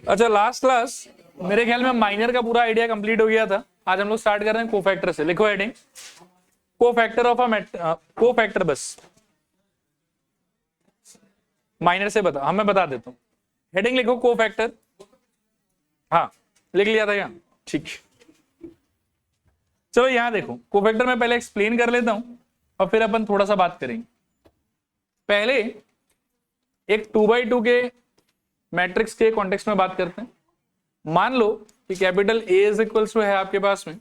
अच्छा, last class मेरे ख्याल में माइनर का पूरा आइडिया कंप्लीट हो गया था। आज हम लोग स्टार्ट कर रहे हैं कोफैक्टर से। लिखो heading, cofactor of a cofactor. बस माइनर से बता, मैं बता देता हूं। हेडिंग लिखो कोफैक्टर। हाँ, लिख लिया था क्या? ठीक। चलो यहां देखो, कोफैक्टर में पहले एक्सप्लेन कर लेता हूं और फिर अपन थोड़ा सा बात करेंगे। पहले एक 2x2 के मैट्रिक्स के कॉन्टेक्स्ट में बात करते हैं। मान लो कि capital A is equals to है आपके पास में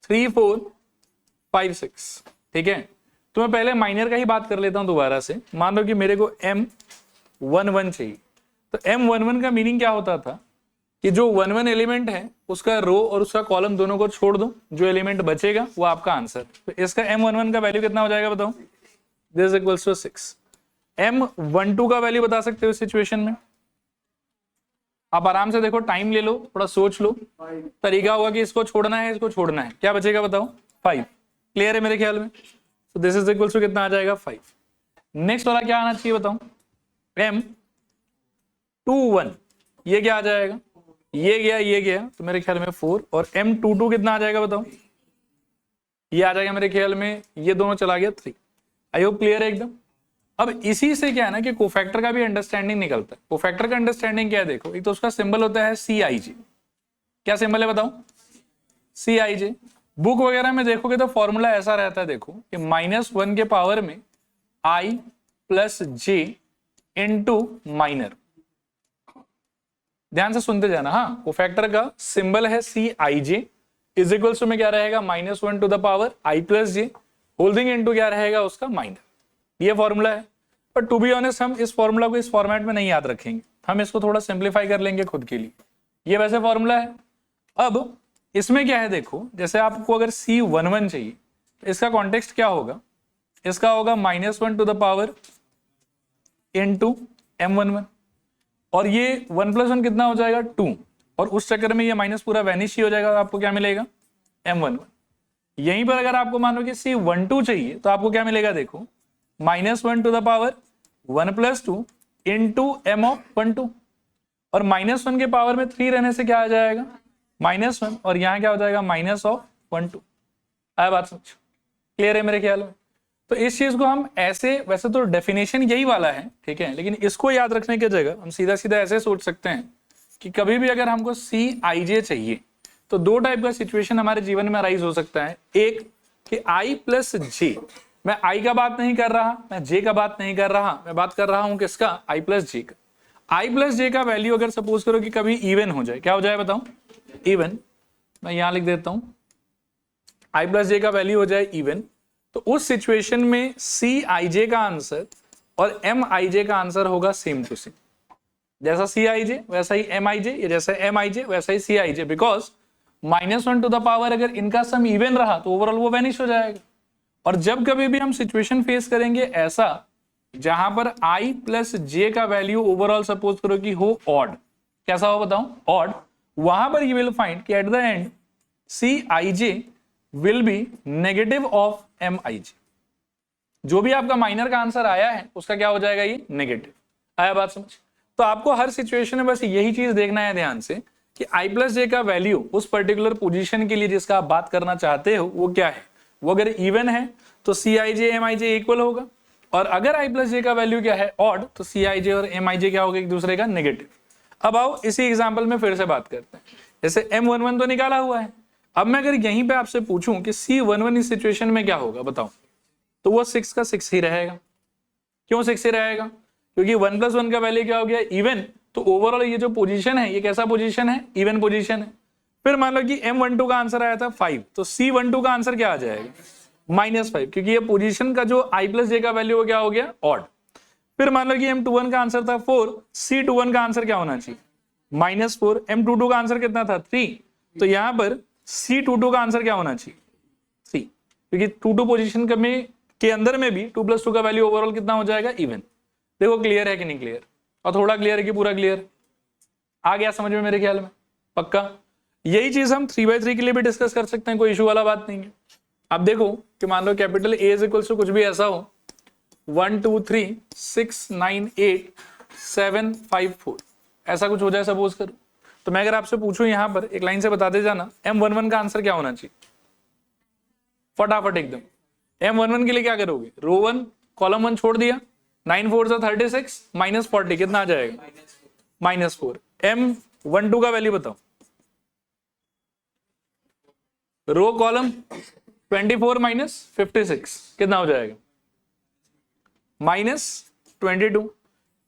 3 4 5 6। ठीक है, तो मैं पहले माइनर का ही बात कर लेता हूं दोबारा से। मान लो कि मेरे को M11 चाहिए। तो M11 का मीनिंग क्या होता था कि जो 1 1 एलिमेंट है उसका रो और उसका कॉलम दोनों को छोड़ दो, जो एलिमेंट बचेगा वो आपका आंसर। तो इसका M11 का वैल्यू कितना हो जाएगा बताओ? This equals to 6। M12 का वैल्यू बता सकते हो इस सिचुएशन में? आप आराम से देखो, टाइम ले लो, थोड़ा सोच लो। तरीका होगा कि इसको छोड़ना है, इसको छोड़ना है, क्या बचेगा बताओ? 5। क्लियर है मेरे ख्याल में? तो दिस इज इक्वल्स टू कितना आ जाएगा? 5। नेक्स्ट वाला क्या आना चाहिए बताओ? M21, ये क्या आ जाएगा? ये गया, तो मेरे ख्याल में 4। और M22 कितना आ जाएगा बताओ? ये आ जाएगा मेरे ख्याल में, ये दोनों चला गया 3। आई होप क्लियर है एकदम। अब इसी से क्या है ना कि कोफैक्टर का भी अंडरस्टैंडिंग निकलता है। कोफैक्टर का अंडरस्टैंडिंग क्या है देखो, एक तो उसका सिंबल होता है CIJ। क्या सिंबल है बताओ? CIJ। बुक वगैरह में देखोगे तो फॉर्मूला ऐसा रहता है, देखो कि -1 के पावर में I plus J into minor. ध्यान से सुनते जाना। हाँ, कोफैक्टर का सिंबल है CIJ, इज इक्वल्स टू में क्या रहेगा? -1 to the power I plus J holding into क्या रहेगा उसका? माइनर। ये फॉर्मूला है। पर टू बी ऑनेस्ट हम इस फॉर्मूला को इस फॉर्मेट में नहीं याद रखेंगे, हम इसको थोड़ा सिंप्लीफाई कर लेंगे खुद के लिए। ये वैसे फॉर्मूला है। अब इसमें क्या है देखो, जैसे आपको अगर C11 चाहिए तो इसका कॉन्टेक्स्ट क्या होगा? इसका होगा -1 to the power into M11। और ये 1 + 1 कितना हो जाएगा? 2। और उस चक्कर में ये माइनस पूरा वैनिश ही हो जाएगा। आपको क्या मिलेगा? M11। यहीं पर अगर आपको मान लो कि C12 चाहिए तो आपको क्या मिलेगा देखो, -1 to the power 1 + 2 into M12। और -1 के पावर में 3 रहने से क्या आ जाएगा? -1। और यहां क्या हो जाएगा? -12। आया बात समझ? क्लियर है मेरे ख्याल में? तो इस चीज को हम ऐसे, वैसे तो डेफिनेशन यही वाला है, ठीक है, लेकिन इसको याद रखने की जगह हम सीधा सीधा ऐसे सोच सकते हैं कि कभी भी अगर हमको CIJ चाहिए तो दो टाइप का सिचुएशन हमारे जीवन में अराइज हो सकता है। एक कि I प्लस J, मैं I का बात नहीं कर रहा, मैं J का बात नहीं कर रहा, मैं बात कर रहा हूं किसका? I प्लस J का। I प्लस J का वैल्यू अगर सपोज करो कि कभी इवन हो जाए, क्या हो जाए बताओ? इवन। मैं यहां लिख देता हूं, I प्लस J का वैल्यू हो जाए इवन। तो उस सिचुएशन में CIJ का आंसर और MIJ का आंसर होगा सेम टू सेम। जैसा CIJ वैसा ही MIJ, या जैसा MIJ वैसा ही CIJ। Because -1 to the power अगर इनका सम इवन रहा तो ओवरऑल वो वैनिश हो जाएगा। और जब कभी भी हम सिचुएशन फेस करेंगे ऐसा जहां पर I प्लस J का वैल्यू ओवरऑल सपोज करो कि हो ऑड, कैसा हो बताओ? ऑड। वहां पर यू विल फाइंड कि at the end CIJ will be negative of MIJ। जो भी आपका माइनर का आंसर आया है उसका क्या हो जाएगा? ये नेगेटिव। आया बात समझ? तो आपको हर सिचुएशन में बस यही चीज देखना है ध्यान से कि I प्लस J का वैल्यू उस पर्टिकुलर पोजीशन के लिए जिसका आप बात करना चाहते हो वो क्या है। वो अगर इवन है तो CIJ MIJ इक्वल होगा, और अगर I प्लस J का वैल्यू क्या है? ऑड, तो CIJ और MIJ क्या होगा? एक दूसरे का नेगेटिव। अब आओ इसी एग्जाम्पल में फिर से बात करते हैं। जैसे M11 तो निकाला हुआ है। अब मैं अगर यहीं पे आपसे पूछूं कि C11 इस सिचुएशन में क्या होगा बताओ, तो वो 6 का 6 ही रहेगा। क्यों 6 ही रहेगा? क्योंकि 1 + 1 का वैल्यू क्या हो गया? इवन। तो ओवरऑल ये जो पोजीशन है ये कैसा पोजीशन है? इवन पोजीशन है। फिर मान लो कि M12 का आंसर आया था 5, तो C12 का आंसर क्या आ जाएगा? -5, क्योंकि ये पोजीशन का जो I प्लस J का वैल्यू वो क्या हो गया? ऑड। फिर मान लो कि M21 का आंसर था 4, C21 का आंसर क्या होना चाहिए? -4। M22 का आंसर कितना था? 3। तो यहां पर C22 का आंसर क्या होना चाहिए? 3, क्योंकि 2 पोजीशन के अंदर में भी 2 + 2 का वैल्यू ओवरऑल कितना हो जाएगा? इवन। देखो क्लियर है कि नहीं क्लियर? और थोड़ा क्लियर है कि पूरा क्लियर? आ गया समझ में मेरे ख्याल में? पक्का? यही चीज हम 3/3 के लिए भी डिस्कस कर सकते हैं, कोई इशू वाला बात नहीं है। अब देखो कि मान लो capital A is equals to कुछ भी ऐसा हो 1 2 3 6 9 8 7 5 4 ऐसा कुछ हो जाए सपोज करो, तो मैं अगर आपसे पूछूं यहां पर एक लाइन से बताते जाना M11 का आंसर क्या होना चाहिए, फटाफट एकदम। M11 के लिए क्या करोगे, रो 1 कॉलम 1 छोड़ दिया, 9 4 से 36 माइनस 40 कितना आ जाएगा, -4। M12 का वैल्यू बताओ, रो कॉलम 24 माइनस 56 कितना हो जाएगा, -22।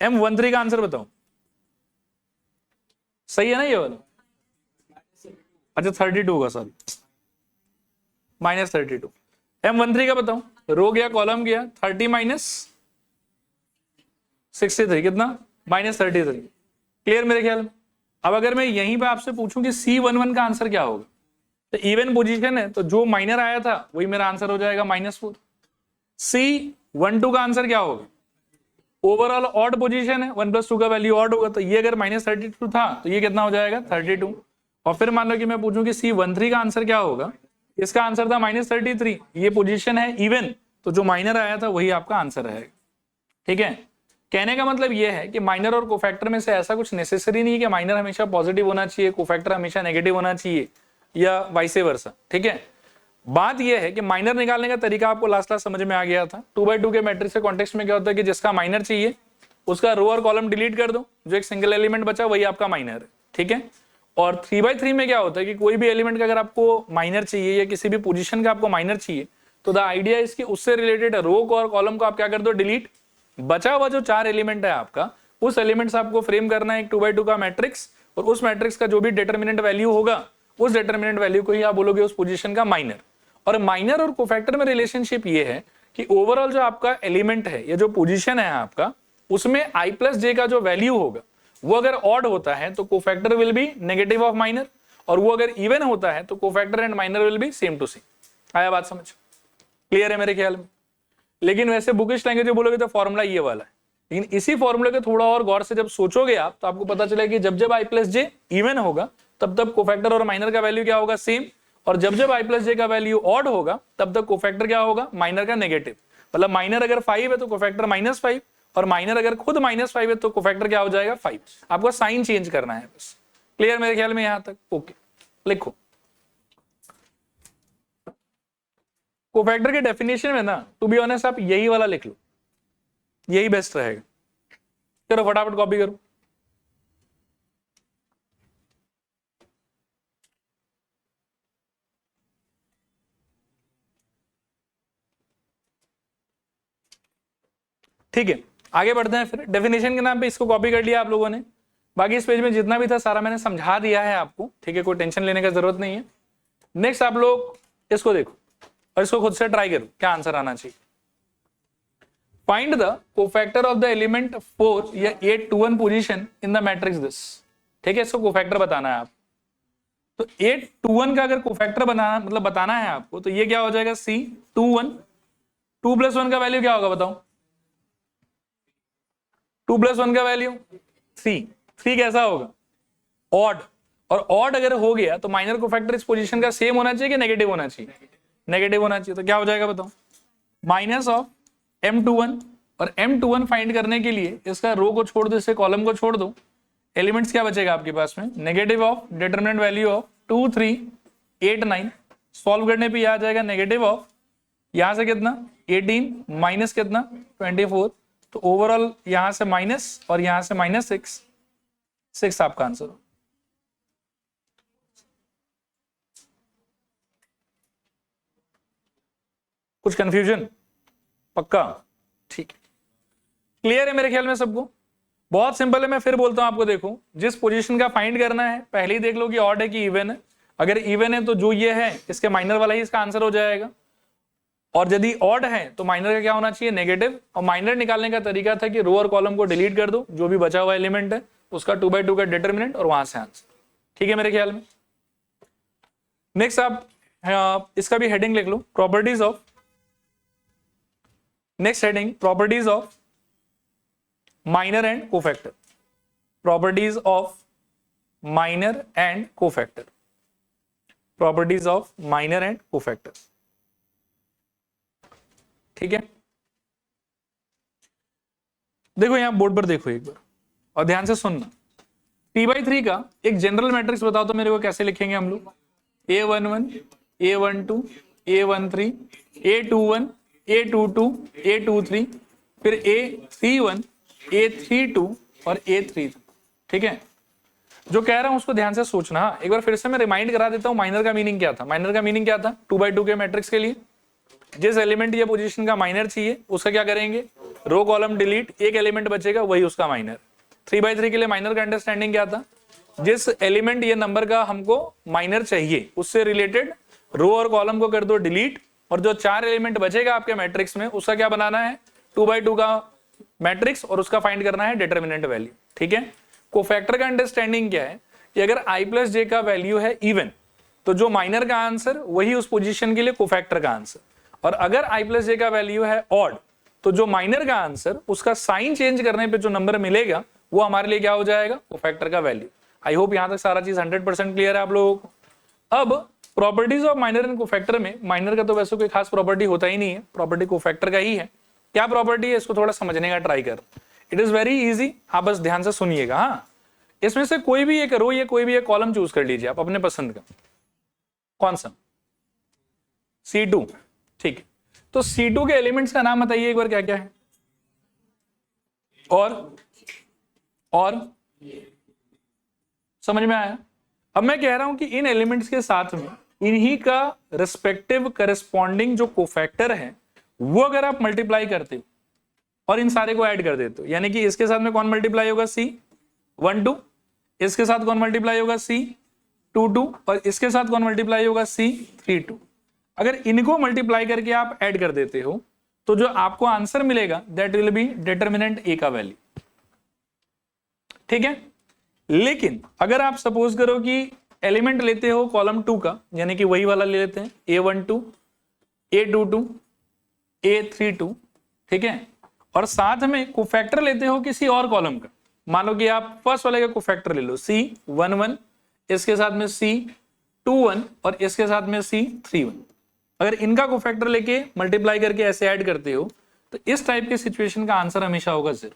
M13 का आंसर बताओ, सही है ना ये वाला, अच्छा 32 का, सॉरी -32। M13 का बताओ, रो गया कॉलम गया, 30 माइनस 63 कितना, -33। क्लियर मेरे ख्याल में। अब अगर मैं यहीं पे आपसे पूछूं कि C11 का आंसर क्या होगा, तो इवन पोजीशन है तो जो माइनर आया था वही मेरा आंसर हो जाएगा -4। C12 का आंसर क्या होगा, ओवरऑल ऑड पोजीशन है, 1 + 2 का वैल्यू ऑड होगा, तो ये अगर -32 था तो ये कितना हो जाएगा 32। और फिर मान लो कि मैं पूछूं कि C13 का आंसर क्या होगा, इसका आंसर था -33, ये पोजीशन है इवन, तो जो माइनर आया था वही आपका आंसर है। ठीक है, कहने का मतलब ये है कि माइनर और कोफैक्टर में से ऐसा कुछ नेसेसरी नहीं है कि माइनर हमेशा पॉजिटिव होना चाहिए, कोफैक्टर हमेशा नेगेटिव होना चाहिए या वाइस वर्सा। ठीक है, बात यह है कि माइनर निकालने का तरीका आपको लास्ट समझ में आ गया था। 2x2 के मैट्रिक्स के कॉन्टेक्स्ट में क्या होता है कि जिसका माइनर चाहिए उसका रो और कॉलम डिलीट कर दो, जो एक सिंगल एलिमेंट बचा वही आपका माइनर है। ठीक है, और 3x3 में क्या होता है कि कोई भी एलिमेंट का अगर आपको माइनर चाहिए या किसी भी पोजीशन का आपको माइनर चाहिए, तो द आइडिया इसकी उससे रिलेटेड रो को और कॉलम को आप क्या कर दो, डिलीट। बचा हुआ जो 4 एलिमेंट है आपका, उस एलिमेंट से आपको फ्रेम करना है एक 2x2 का मैट्रिक्स, और उस मैट्रिक्स का जो भी डिटर्मिनेंट वैल्यू होगा उस डिटर्मिनेंट वैल्यू को ही आप बोलोगे उस पोजीशन का माइनर। और माइनर और कोफैक्टर में रिलेशनशिप ये है कि ओवरऑल जो आपका एलिमेंट है या जो पोजीशन है आपका, उसमें i + j का जो वैल्यू होगा वो अगर ऑड होता है तो cofactor will be negative of minor, और वो अगर इवन होता है तो cofactor and minor will be same to same. आया बात समझ, क्लियर है मेरे ख्याल में। लेकिन वैसे बुकिश लैंग्वेज में बोलोगे तो फॉर्मूला ये वाला है, लेकिन इसी फॉर्मूले को थोड़ा और गौर से जब सोचोगे आप तो आपको पता चलेगा कि जब जब i + j इवन होगा तब तब कोफैक्टर और माइनर का वैल्यू क्या होगा, सेम। और जब जब i + j का वैल्यू ऑड होगा तब तक कोफैक्टर क्या होगा, माइनर का नेगेटिव। मतलब माइनर अगर 5 है तो कोफैक्टर -5, और माइनर अगर खुद -5 है तो कोफैक्टर क्या हो जाएगा, 5। आपको साइन चेंज करना है बस। क्लियर मेरे ख्याल में यहां तक, ओके। लिखो कोफैक्टर के डेफिनेशन में ना, टू बी ऑनेस्ट आप यही वाला लिख लो, यही बेस्ट रहेगा। करो फटाफट कॉपी करो। ठीक है, आगे बढ़ते हैं। फिर डेफिनेशन के नाम पे इसको कॉपी कर लिया आप लोगों ने, बाकी इस पेज में जितना भी था सारा मैंने समझा दिया है आपको। ठीक है, कोई टेंशन लेने का जरूरत नहीं है। नेक्स्ट आप लोग इसको देखो और इसको खुद से ट्राई करो क्या आंसर आना चाहिए। Find the cofactor of the element 4 या 8 to 1 position in the matrix this. ठीक है, इसको कोफैक्टर बताना है आप। तो 8 to 1 का अगर कोफैक्टर बनाना मतलब बताना है आपको, तो ये क्या हो जाएगा, C21। 2 + 1 का वैल्यू क्या होगा बताओ, 2 + 1 का वैल्यू 3। 3 कैसा होगा, ऑड। और ऑड अगर हो गया तो माइनर कोफैक्टर इस पोजीशन का सेम होना चाहिए कि नेगेटिव होना चाहिए, नेगेटिव होना चाहिए। तो क्या हो जाएगा बताओ, माइनस ऑफ M21। और M21 फाइंड करने के लिए इसका रो को छोड़ दो, इससे कॉलम को छोड़ दो, एलिमेंट्स क्या बचेगा आपके पास में, negative of determinant value of 2 3 8 9। Solve करने पे आ जाएगा नेगेटिव ऑफ यहां से कितना 18 माइनस कितना 24। तो ओवरऑल यहां से माइनस और यहां से -6, 6 आपका आंसर। कुछ कंफ्यूजन, पक्का, ठीक, क्लियर है मेरे ख्याल में सबको। बहुत सिंपल है, मैं फिर बोलता हूं आपको। देखो, जिस पोजीशन का फाइंड करना है पहले ही देख लो कि ऑड है कि इवन है। अगर इवन है तो जो ये है इसके माइनर वाला ही इसका आंसर हो जाएगा, और यदि ऑड है तो माइनर का क्या होना चाहिए, नेगेटिव। और माइनर निकालने का तरीका था कि रो और कॉलम को डिलीट कर दो, जो भी बचा हुआ एलिमेंट है उसका 2/2 का डिटरमिनेंट और वहां से आंसर। ठीक है मेरे ख्याल में। नेक्स्ट आप इसका भी हेडिंग लिख लो, properties of. Next heading, properties of minor and cofactor. Properties of minor and cofactor. Properties of minor and cofactor. ठीक है, देखो यहाँ बोर्ड पर देखो एक बार और ध्यान से सुनना। 3/3 का एक जनरल मैट्रिक्स बताओ तो मेरे को कैसे लिखेंगे हम लोग? A11, A12, A13, A21, A22, A23, फिर A31, A32 और A32। ठीक है, जो कह रहा हूं उसको ध्यान से सोचना। एक बार फिर से मैं रिमाइंड करा देता हूं माइनर का मीनिंग क्या था। माइनर का मीनिंग क्या था? 2/2 के मैट्रिक्स के लिए जिस एलिमेंट या पोजीशन का माइनर चाहिए उसका क्या करेंगे? रो कॉलम डिलीट, एक एलिमेंट बचेगा वही उसका माइनर। 3/3 के लिए माइनर का अंडरस्टैंडिंग क्या था? जिस एलिमेंट या नंबर का हमको माइनर चाहिए उससे रिलेटेड रो और कॉलम को कर दो डिलीट, और जो 4 एलिमेंट बचेगा आपके मैट्रिक्स में उसका क्या बनाना है? 2/2 का मैट्रिक्स, और उसका फाइंड करना है डिटर्मिनेंट वैल्यू। ठीक है, कोफैक्टर का अंडरस्टैंडिंग क्या है कि अगर i प्लस जे का वैल्यू है इवन तो जो माइनर का आंसर वही उस पोजीशन के लिए कोफैक्टर का आंसर, और अगर i प्लस जे का वैल्यू है ऑड तो जो माइनर का आंसर उसका साइन चेंज करने पे जो नंबर मिलेगा वो हमारे लिए क्या हो जाएगा? कोफैक्टर का वैल्यू। आई होप यहां तक सारा चीज 100% क्लियर है आप लोगों को। अब properties of minor and cofactor में माइनर का तो वैसे कोई खास प्रॉपर्टी होता ही नहीं है, प्रॉपर्टी कोफैक्टर का ही है। क्या प्रॉपर्टी है इसको थोड़ा समझने का ट्राई कर। इट इज वेरी इजी, आप बस ध्यान से सुनिएगा। हाँ, इसमें से कोई भी एक रो या कोई भी एक कॉलम चूज कर लीजिए आप अपने पसंद का। कौन सा? C2। ठीक है, तो C2 के एलिमेंट्स का नाम बताइए एक बार क्या क्या है? और समझ में आया? अब मैं कह रहा हूं कि इन एलिमेंट्स के साथ में इन्हीं का रिस्पेक्टिव करस्पॉन्डिंग जो कोफैक्टर है वो अगर आप मल्टीप्लाई करते हो और इन सारे को ऐड कर देते हो, यानी कि इसके साथ में कौन मल्टीप्लाई होगा? C12, इसके साथ कौन मल्टीप्लाई होगा? C22, और इसके साथ कौन मल्टीप्लाई होगा? C32। अगर इनको मल्टीप्लाई करके आप ऐड कर देते हो तो जो आपको आंसर मिलेगा that will be determinant A का वैल्यू। ठीक है, लेकिन अगर आप सपोज करो कि एलिमेंट लेते हो कॉलम 2 का, यानी कि वही वाला ले लेते हैं A12, A22, A32, ठीक है, और साथ में कोफैक्टर लेते हो किसी और कॉलम का, मान लो कि आप फर्स्ट वाले का कोफैक्टर ले लो C11, इसके साथ में C21 और इसके साथ में C31। अगर इनका कोफैक्टर लेके मल्टीप्लाई करके ऐसे ऐड करते हो तो इस टाइप के सिचुएशन का आंसर हमेशा होगा 0।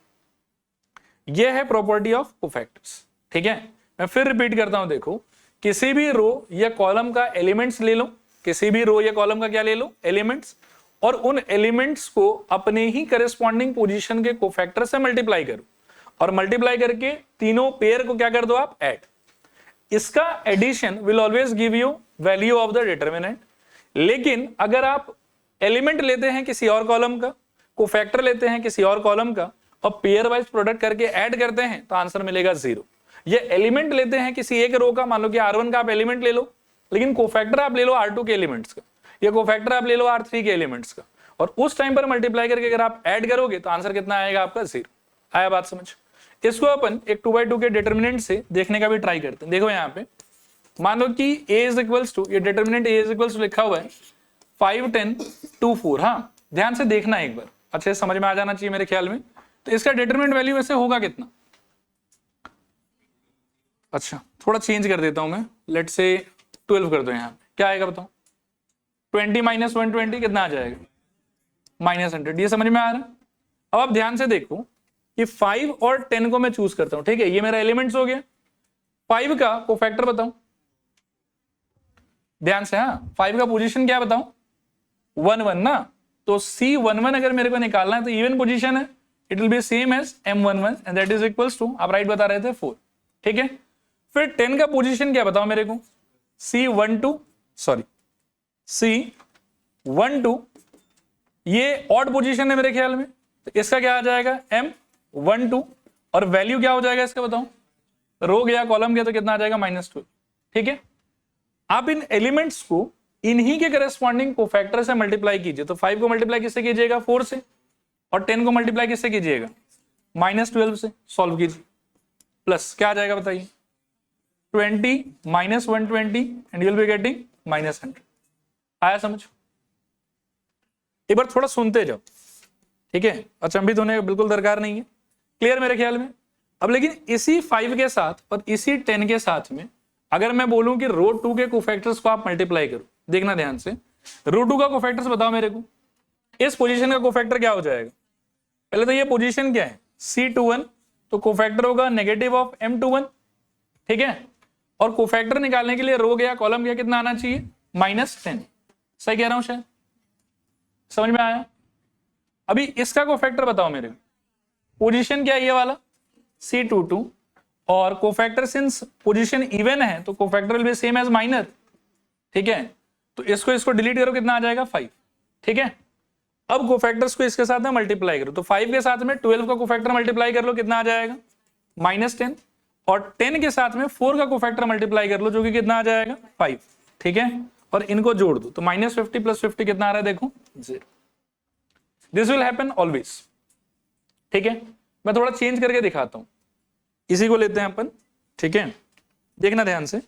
यह है प्रॉपर्टी ऑफ कोफैक्टर्स। ठीक है, मैं फिर रिपीट करता हूं, देखो किसी भी रो या कॉलम का एलिमेंट्स ले लो, किसी भी रो या कॉलम का क्या ले लो? एलिमेंट्स, और उन एलिमेंट्स को अपने ही करेस्पॉन्डिंग पोजीशन के कोफैक्टर से मल्टीप्लाई करो, और मल्टीप्लाई करके तीनों पेयर को क्या कर दो आप? ऐड। इसका addition will always give you value of the determinant. लेकिन अगर आप एलिमेंट लेते हैं किसी और कॉलम का, कोफैक्टर लेते हैं किसी और कॉलम का, और पेयर वाइज प्रोडक्ट करके ऐड करते हैं तो आंसर मिलेगा 0। ये एलिमेंट लेते हैं किसी एक रो का, मान लो कि R1 का आप एलिमेंट ले लो, लेकिन कोफैक्टर आप ले लो R2 के एलिमेंट्स का, या कोफैक्टर आप ले लो R3 के एलिमेंट्स का, और उस टाइम पर मल्टीप्लाई करके अगर आप ऐड करोगे तो आंसर कितना आएगा आपका? 0। आया बात समझ? इसको अपन एक 2/2 के डिटर्मिनेंट से देखने का भी ट्राई करते हैं। देखो यहाँ पे मान लो कि A इज इक्वल्स टू, ये determinant A is equals to लिखा हुआ है 5, 10, 2, 4। हाँ, ध्यान से देखना एक बार, अच्छे से समझ में आ जाना चाहिए मेरे ख्याल में। तो इसका डिटरमिनेंट वैल्यू वैसे होगा कितना? अच्छा, थोड़ा चेंज कर देता हूं मैं, लेट से 12 कर दो। यहाँ क्या आएगा बताओ? 20 माइनस 120 कितना आ जाएगा? -100। ये समझ में आ रहा है? अब आप ध्यान से देखो कि 5 और 10 को मैं चूज करता हूं। ठीक है, ये मेरा एलिमेंट्स हो गया। 5 का कोफैक्टर बताओ ध्यान से। हाँ, 5 का पोजीशन क्या बताऊं? 1, 1 ना, तो C11 अगर मेरे को निकालना है तो इवन पोजीशन है, it will be same as M11 and that is equals to, आप राइट बता रहे थे, 4। ठीक है, फिर 10 का पोजीशन क्या बताओ मेरे को? C12, ये ऑड पोजीशन है मेरे ख्याल में, तो इसका क्या आ जाएगा? M12, और वैल्यू क्या हो जाएगा इसका बताओ? रो गया कॉलम गया तो कितना आ जाएगा? -2। ठीक है, आप इन एलिमेंट्स को इन्हीं के करस्पॉन्डिंग कोफैक्टर से मल्टीप्लाई कीजिए। तो 5 को मल्टीप्लाई किससे कीजिएगा? 4 से, और 10 को मल्टीप्लाई किससे कीजिएगा? -12 से। सॉल्व कीजिए, प्लस क्या आ जाएगा बताइए? 20 minus 120 and you will be getting -100। आया समझ? एक बार थोड़ा सुनते जाओ, ठीक है, अचंभित होने का बिल्कुल दरकार नहीं है। क्लियर मेरे ख्याल में? अब लेकिन इसी 5 के साथ और इसी 10 के साथ में अगर मैं बोलूं कि रो 2 के कोफैक्टर्स को आप मल्टीप्लाई करो, देखना ध्यान से, रो 2 का कोफैक्टर्स बताओ मेरे को। इस पोजीशन का कोफैक्टर क्या हो जाएगा? पहले तो ये पोजीशन क्या है? C21, तो कोफैक्टर होगा नेगेटिव ऑफ M21, ठीक है। और कोफैक्टर निकालने के लिए रो गया कॉलम गया कितना आना चाहिए, -10। सही कह रहा हूं शायद, समझ में आया। अभी इसका कोफैक्टर बताओ मेरे को, पोजीशन क्या है ये वाला C22, और कोफैक्टर सिंस पोजीशन इवन है तो cofactor will be same as minor, ठीक है। तो इसको डिलीट करो, कितना आ जाएगा 5, ठीक है। अब कोफैक्टर्स को इसके साथ में मल्टीप्लाई करो, तो 5 के साथ में 12 का कोफैक्टर मल्टीप्लाई कर लो, कितना आ जाएगा -10, और 10 के साथ में 4 का कोफैक्टर मल्टीप्लाई कर लो जो कि कितना आ जाएगा 5, ठीक है। और इनको जोड़ दो तो -50 + 50 कितना आ रहा है देखो 0। दिस विल हैपन ऑलवेज, ठीक है। मैं थोड़ा चेंज करके दिखाता हूं, इसी को लेते हैं अपन, ठीक है। देखना ध्यान से,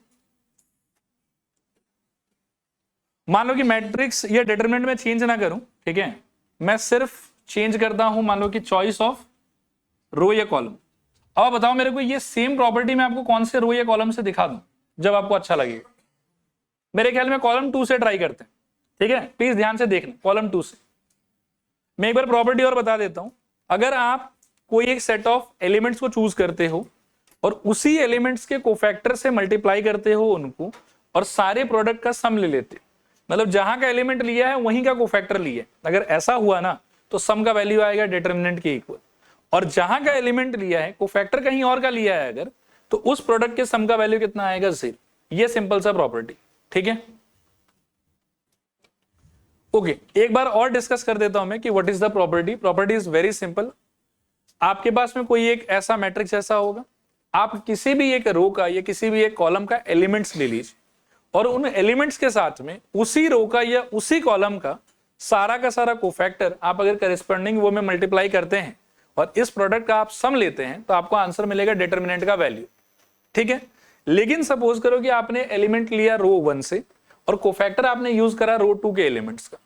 मान लो कि मैट्रिक्स या डिटरमिनेंट में चेंज ना करूं, ठीक है, मैं सिर्फ चेंज करता हूं मान लो कि चॉइस ऑफ रो या कॉलम। अब बताओ मेरे को ये सेम प्रॉपर्टी मैं आपको कौन से रो या कॉलम से दिखा दूं जब आपको अच्छा लगेगा। मेरे ख्याल में कॉलम 2 से ट्राई करते हैं, ठीक है। प्लीज ध्यान से देखना, कॉलम 2 से मैं एक बार प्रॉपर्टी और बता देता हूं। अगर आप कोई एक सेट ऑफ एलिमेंट्स को चूज करते हो और उसी एलिमेंट्स के कोफैक्टर से मल्टीप्लाई करते हो उनको, और सारे प्रोडक्ट का सम ले लेते, मतलब जहां का एलिमेंट लिया है वहीं का कोफैक्टर लिया है, अगर ऐसा हुआ ना तो सम का वैल्यू आएगा डिटरमिनेंट के इक्वल। और जहां का एलिमेंट लिया है कोफैक्टर कहीं और का लिया है अगर, तो उस प्रोडक्ट के सम का वैल्यू कितना आएगा 0। ये सिंपल सा प्रॉपर्टी, ठीक है। ओके, एक बार और डिस्कस कर देता हूं मैं कि what is the property. Property is very simple. आपके पास में कोई एक ऐसा मैट्रिक्स ऐसा होगा, आप किसी भी एक रो का या किसी भी एक कॉलम का एलिमेंट्स ले लीजिए, और उन एलिमेंट्स के साथ में उसी रो का या उसी कॉलम का सारा कोफैक्टर आप अगर करेस्पॉन्डिंग वो में मल्टीप्लाई करते हैं और इस प्रोडक्ट का आप सम लेते हैं तो आपको आंसर मिलेगा डिटरमिनेंट का वैल्यू, ठीक है। लेकिन सपोज करो कि आपने एलिमेंट लिया रो 1 से और कोफैक्टर आपने यूज करा रो 2 के एलिमेंट्स का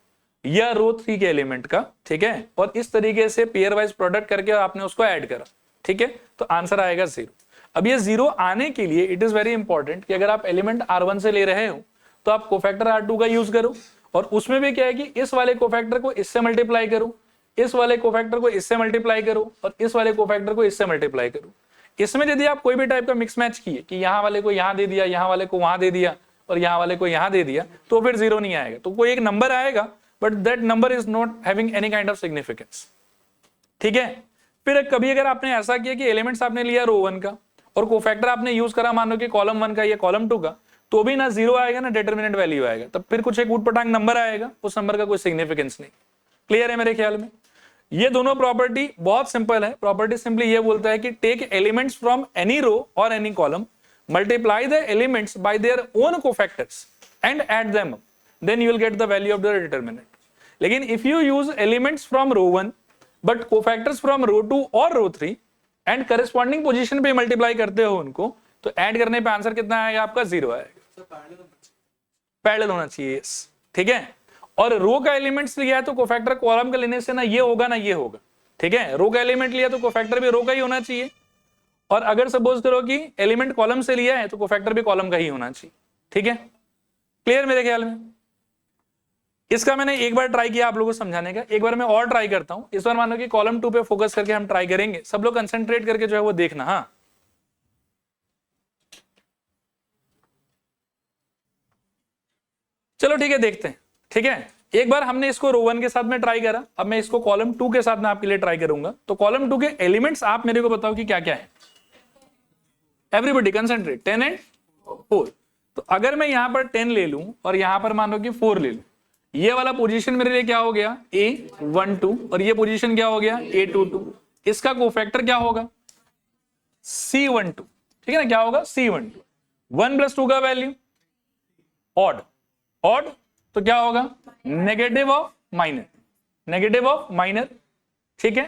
या रो 3 के एलिमेंट का, ठीक है, और इस तरीके से पेयर वाइज प्रोडक्ट करके आपने उसको ऐड करा, ठीक है, तो आंसर आएगा 0। अब ये 0 आने के लिए इट इज वेरी इंपॉर्टेंट कि अगर आप एलिमेंट R1 से ले रहे हो तो आप कोफैक्टर R2 का यूज करो, और उसमें भी क्या है कि इस वाले कोफैक्टर को इससे मल्टीप्लाई करो, इस वाले कोफैक्टर को इससे मल्टीप्लाई करो, और इस वाले कोफैक्टर को इससे मल्टीप्लाई करो। इसमें यदि आप कोई भी टाइप का मिक्स मैच किए कि यहाँ वाले को यहाँ दे दिया, यहाँ वाले को वहां दे दिया, और यहाँ वाले को यहाँ दे दिया, तो फिर 0 नहीं आएगा। तो कोई एक नंबर आएगा but that number is not having any kind of significance, ठीक है। फिर कभी अगर आपने ऐसा किया कि एलिमेंट्स आपने लिया रो 1 का और कोफैक्टर आपने यूज करा मान लो कि कॉलम 1 का या कॉलम 2 का, तो भी ना 0 आएगा ना डिटरमिनेंट वैल्यू आएगा, तब फिर कुछ एक ऊटपटांग नंबर आएगा, उस नंबर का कोई सिग्निफिकेंस नहीं। क्लियर है मेरे ख्याल में। ये दोनों प्रॉपर्टी बहुत सिंपल है। प्रॉपर्टी सिंपली ये बोलता है कि take elements from any row और any column, multiply the elements by their own cofactors and add them up, then you will get the value of the determinant. लेकिन if you use elements from row 1 but cofactors from row 2 और row 3 and corresponding position पे multiply करते हो उनको, तो add करने पे answer कितना आएगा आपका 0 आएगा। पैरेलल होना चाहिए, यस, ठीक है। और रो का एलिमेंट्स लिया है तो कोफैक्टर कॉलम का लेने से ना ये होगा ना ये होगा, ठीक है। रो का एलिमेंट लिया तो कोफैक्टर भी रो का ही होना चाहिए, और अगर सपोज करो कि एलिमेंट कॉलम से लिया है तो कोफैक्टर भी कॉलम का ही होना चाहिए, ठीक है। क्लियर मेरे ख्याल में। इसका मैंने एक बार ट्राई किया आप लोगों को समझाने का, एक बार मैं और ट्राई करता हूं। इस बार मानो कि कॉलम 2 पे फोकस करके हम ट्राई करेंगे, सब लोग कंसंट्रेट करके जो है वो देखना। हाँ, चलो ठीक है, देखते हैं, ठीक है। एक बार हमने इसको रो 1 के साथ में ट्राई करा, अब मैं इसको कॉलम 2 के साथ में आपके लिए ट्राई करूंगा। तो कॉलम 2 के एलिमेंट्स आप मेरे को बताओ कि क्या क्या है। Everybody concentrate, 10 and 4। तो अगर मैं यहां पर 10 ले लूं और यहां पर मान लो कि 4 ले लूं, ये वाला पोजीशन मेरे लिए क्या हो गया A12, और ये पोजीशन क्या हो गया A22। इसका कोफैक्टर क्या होगा C12, ठीक है ना, क्या होगा C12। 1 + 2 का वैल्यू ऑड, ऑड तो क्या होगा negative of minor, negative of minor, ठीक है।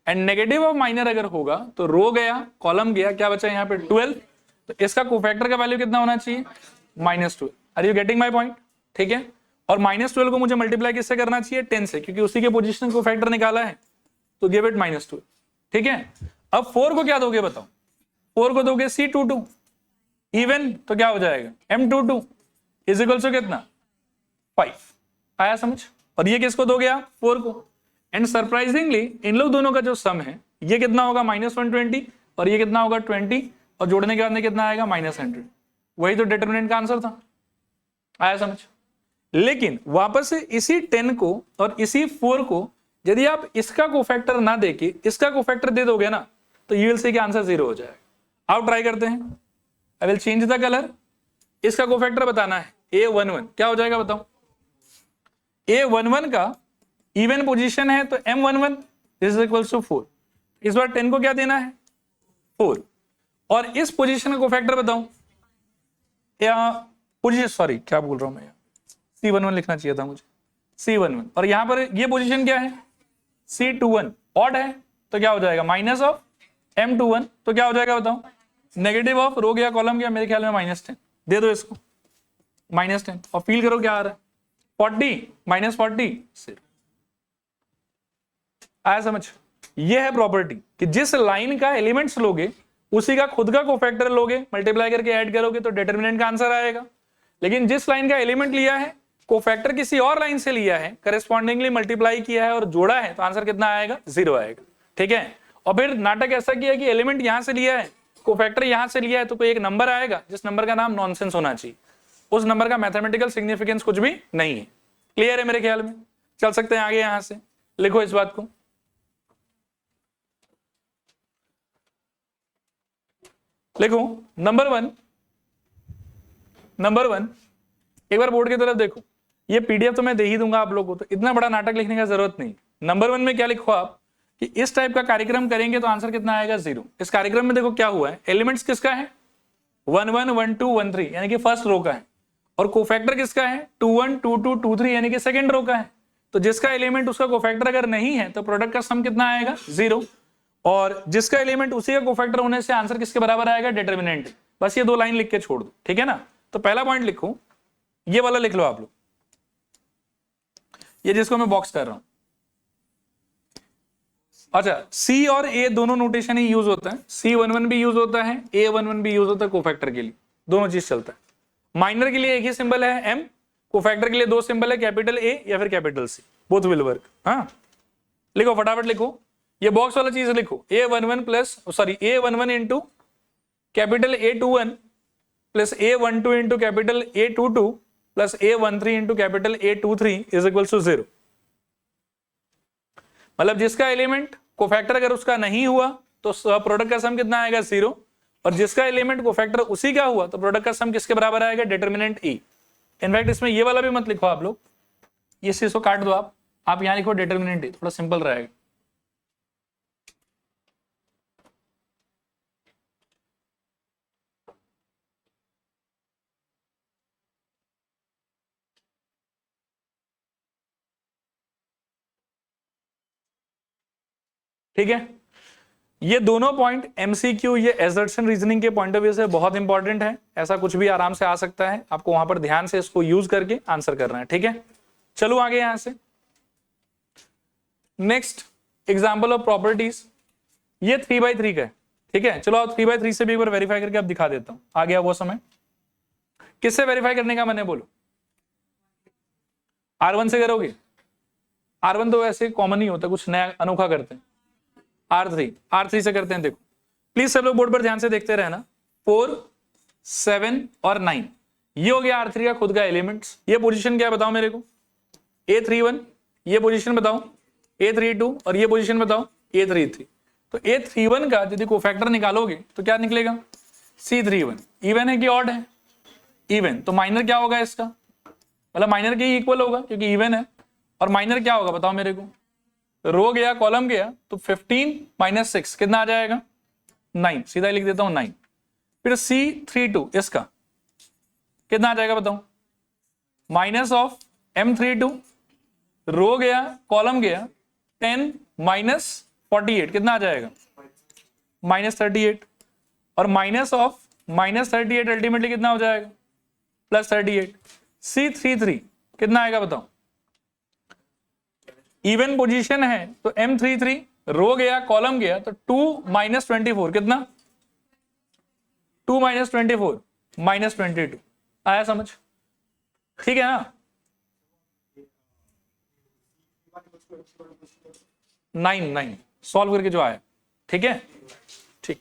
एंड नेगेटिव ऑफ माइनर अगर होगा तो रो गया कॉलम गया, क्या बचा यहाँ पे 12, तो इसका कोफैक्टर का वैल्यू कितना होना चाहिए -12। Are you getting my point, ठीक है। और -12 को मुझे मल्टीप्लाई किससे करना चाहिए 10 से, क्योंकि उसी के पोजीशन को फैक्टर निकाला है, तो गिव इट -12, ठीक है। अब 4 को क्या दोगे बताओ, 4 को दोगे C22 इवन, तो क्या हो जाएगा M22 इज इक्वल टू कितना 5। आया समझ। और ये किसको दोगे आप 4 को। एंड सरप्राइजिंगली इन लोग दोनों का जो सम है ये कितना होगा -120 और ये कितना होगा 20 और जोड़ने के बाद में कितना आएगा -100। वही तो डिटरमिनेंट का आंसर था। आया समझ? लेकिन वापस से इसी 10 को और इसी 4 को यदि आप इसका कोफैक्टर ना देके इसका कोफैक्टर दे दोगे ना तो यू विल सी कि आंसर 0 हो जाएगा। आप ट्राई करते हैं। I will change the colour. इसका कोफैक्टर बताना है A11, क्या हो जाएगा बताओ? A11 का इवन पोजीशन है तो M11 this is equals to 4। इस बार 10 को क्या देना है 4 और इस पोजीशन का कोफैक्टर बताओ या पोजीशन, सॉरी क्या बोल रहा हूं मैं, C11 लिखना चाहिए था मुझे, C11। और यहां पर ये पोजीशन क्या है C21, ऑड है तो क्या हो जाएगा माइनस ऑफ M21, तो क्या हो जाएगा बताओ? नेगेटिव ऑफ रो गया कॉलम गया, मेरे ख्याल में -10 दे दो इसको, -10 और फील करो क्या आ रहा है 40 -40 आया समझ? ये है प्रॉपर्टी कि जिस लाइन का एलिमेंट्स लोगे उसी का खुद का कोफैक्टर लोगे, मल्टीप्लाई करके ऐड करोगे तो डिटरमिनेंट का आंसर आएगा। लेकिन जिस लाइन का एलिमेंट लिया है कोफैक्टर किसी और लाइन से लिया है, करस्पॉन्डिंगली मल्टीप्लाई किया है और जोड़ा है तो आंसर कितना आएगा 0 आएगा। ठीक है। और फिर नाटक ऐसा किया कि एलिमेंट यहां से लिया है कोफैक्टर यहां से लिया है तो कोई एक नंबर आएगा जिस नंबर का नाम नॉनसेंस होना चाहिए, उस नंबर का मैथमेटिकल सिग्निफिकेंस कुछ भी नहीं है। क्लियर है मेरे ख्याल में? चल सकते हैं आगे। यहां से लिखो इस बात को, लिखो नंबर वन एक बार बोर्ड की तरफ देखो। ये पीडीएफ तो मैं दे ही दूंगा आप लोगों को, तो इतना बड़ा नाटक लिखने का जरूरत नहीं। नंबर 1 में क्या लिखो आप कि इस टाइप का कार्यक्रम करेंगे तो आंसर कितना आएगा 0। इस कार्यक्रम में देखो क्या हुआ है, एलिमेंट्स किसका है 1 1 1 2 1 3 यानी कि फर्स्ट रो का है और कोफैक्टर किसका है 2 1 2 2 2 3 यानी कि सेकंड रो का है। तो जिसका एलिमेंट उसका कोफैक्टर अगर नहीं है तो प्रोडक्ट का सम कितना आएगा 0 और जिसका एलिमेंट उसी का कोफैक्टर होने से आंसर किसके बराबर आएगा डिटरमिनेंट। बस ये 2 लाइन लिख के छोड़ दो, ठीक है ना। तो पहला पॉइंट लिखो, ये वाला लिख लो आप लोग, ये जिसको मैं बॉक्स कर रहा हूं। अच्छा, C और A दोनों नोटेशन ही यूज होता है, C11 भी यूज होता है, A11 भी यूज होता है कोफैक्टर के लिए, दोनों चीज चलता है। माइनर के लिए एक ही सिंबल है M, कोफैक्टर के लिए 2 सिंबल है कैपिटल A या फिर capital C, both will work. हाँ लिखो फटाफट लिखो, ये बॉक्स वाला चीज लिखो A11 plus sorry A11 into capital A21 plus A12 into capital A22 plus A13 into capital A23 is equal to 0। मतलब जिसका एलिमेंट कोफैक्टर अगर उसका नहीं हुआ तो प्रोडक्ट का सम कितना आएगा 0 और जिसका एलिमेंट कोफैक्टर उसी का हुआ तो प्रोडक्ट का सम किसके बराबर आएगा डिटरमिनेंट E। इनफैक्ट इसमें ये वाला भी मत लिखो आप लोग, ये चीज को काट दो आप यहां लिखो डिटरमिनेंट E, थोड़ा सिंपल रहेगा। ठीक है, ये दोनों पॉइंट एमसीक्यू ये एसर्शन रीजनिंग के पॉइंट ऑफ व्यू से बहुत इंपॉर्टेंट है। ऐसा कुछ भी आराम से आ सकता है, आपको वहां पर ध्यान से इसको यूज करके आंसर करना है। ठीक है, चलो आगे यहां से नेक्स्ट एग्जांपल ऑफ प्रॉपर्टीज, ये 3/3 का है। ठीक है, चलो आप 3/3 से भी एक बार वेरीफाई करके आप दिखा देता हूं। आ गया वो समय, किससे वेरीफाई करने का मैंने बोलो, R1 से करोगे। R1 तो वैसे कॉमन ही होता है, कुछ नया अनोखा करते हैं। R3 से करते हैं। देखो प्लीज सब लोग बोर्ड पर ध्यान से देखते रहना। 4 7 और 9 ये हो गया R3 का खुद का एलिमेंट्स। ये पोजीशन क्या है बताओ मेरे को, A31 ये पोजीशन बताओ, A32 और ये पोजीशन बताओ A33। तो A31 का यदि कोफैक्टर निकालोगे तो क्या निकलेगा C31। इवन है कि ऑड है, इवन, तो माइनर क्या होगा इसका, मतलब माइनर के ही इक्वल होगा क्योंकि इवन है। और माइनर क्या होगा बताओ मेरे को, रो गया कॉलम गया तो 15 - 6 कितना आ जाएगा 9, सीधा लिख देता हूं 9। फिर C32 इसका कितना आ जाएगा बताओ, माइनस ऑफ M32, रो गया कॉलम गया 10 - 48 कितना आ जाएगा -38 और माइनस ऑफ -38 अल्टीमेटली कितना हो जाएगा +38। C33 कितना आएगा बताओ, इवन पोजीशन है तो M33 रो गया कॉलम गया तो 2 - 24 कितना 2 - 24 -22। आया समझ, ठीक है ना। 9 सॉल्व करके जो आया ठीक है, ठीक,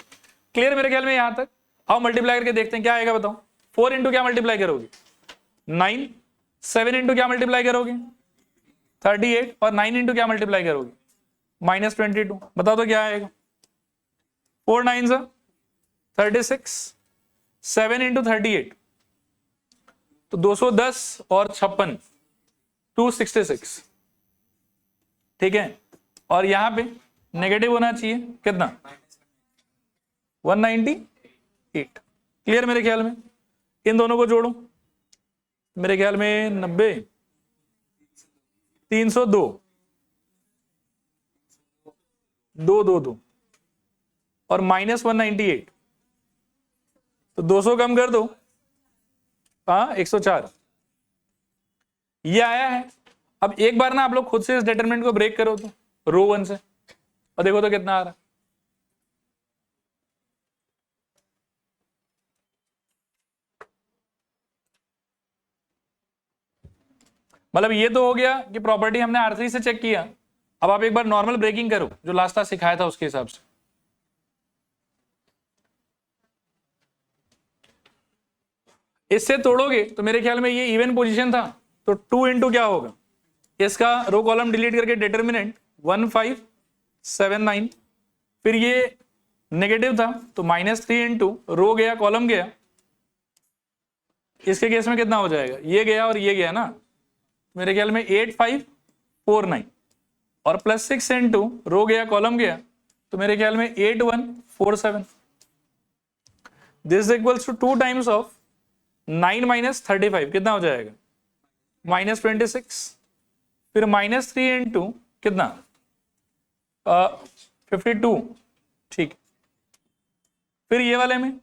क्लियर मेरे ख्याल में यहां तक। आओ मल्टीप्लाई करके देखते हैं क्या आएगा, बताओ। 4 इंटू क्या मल्टीप्लाई करोगे, 9, 7 इंटू क्या मल्टीप्लाई करोगे, 38, और 9 इंटू क्या मल्टीप्लाई करोगे, -22। बताओ तो क्या आएगा, 4 9 36, 7 इंटू 38 तो 210 और 56, 266, ठीक है। और यहां पे नेगेटिव होना चाहिए कितना, 198। क्लियर मेरे ख्याल में। इन दोनों को जोड़ो, मेरे ख्याल में 90, 302, 222 और -198, तो 200 कम कर दो, हाँ 104, ये आया है। अब एक बार ना आप लोग खुद से इस डिटरमिनेंट को ब्रेक करो तो रो 1 से, और देखो तो कितना आ रहा है। मतलब ये तो हो गया कि प्रॉपर्टी हमने R3 से चेक किया। अब आप एक बार नॉर्मल ब्रेकिंग करो जो लास्ट टाइम सिखाया था उसके हिसाब से। इससे तोड़ोगे तो मेरे ख्याल में ये इवन पोजीशन था, तो 2 इंटू क्या होगा, इसका रो कॉलम डिलीट करके डिटरमिनेंट 1579, फिर ये नेगेटिव था तो -3 इंटू रो गया कॉलम गया। इसके केस में कितना हो जाएगा, ये गया और ये गया ना, मेरे ख्याल में 8549, और +6 इंटू रो गया कॉलम गया तो मेरे ख्याल में 8147। This equals to 2 times of 9 - 35 कितना हो जाएगा, -26, फिर -3 इंटू कितना 52, ठीक। फिर ये वाले में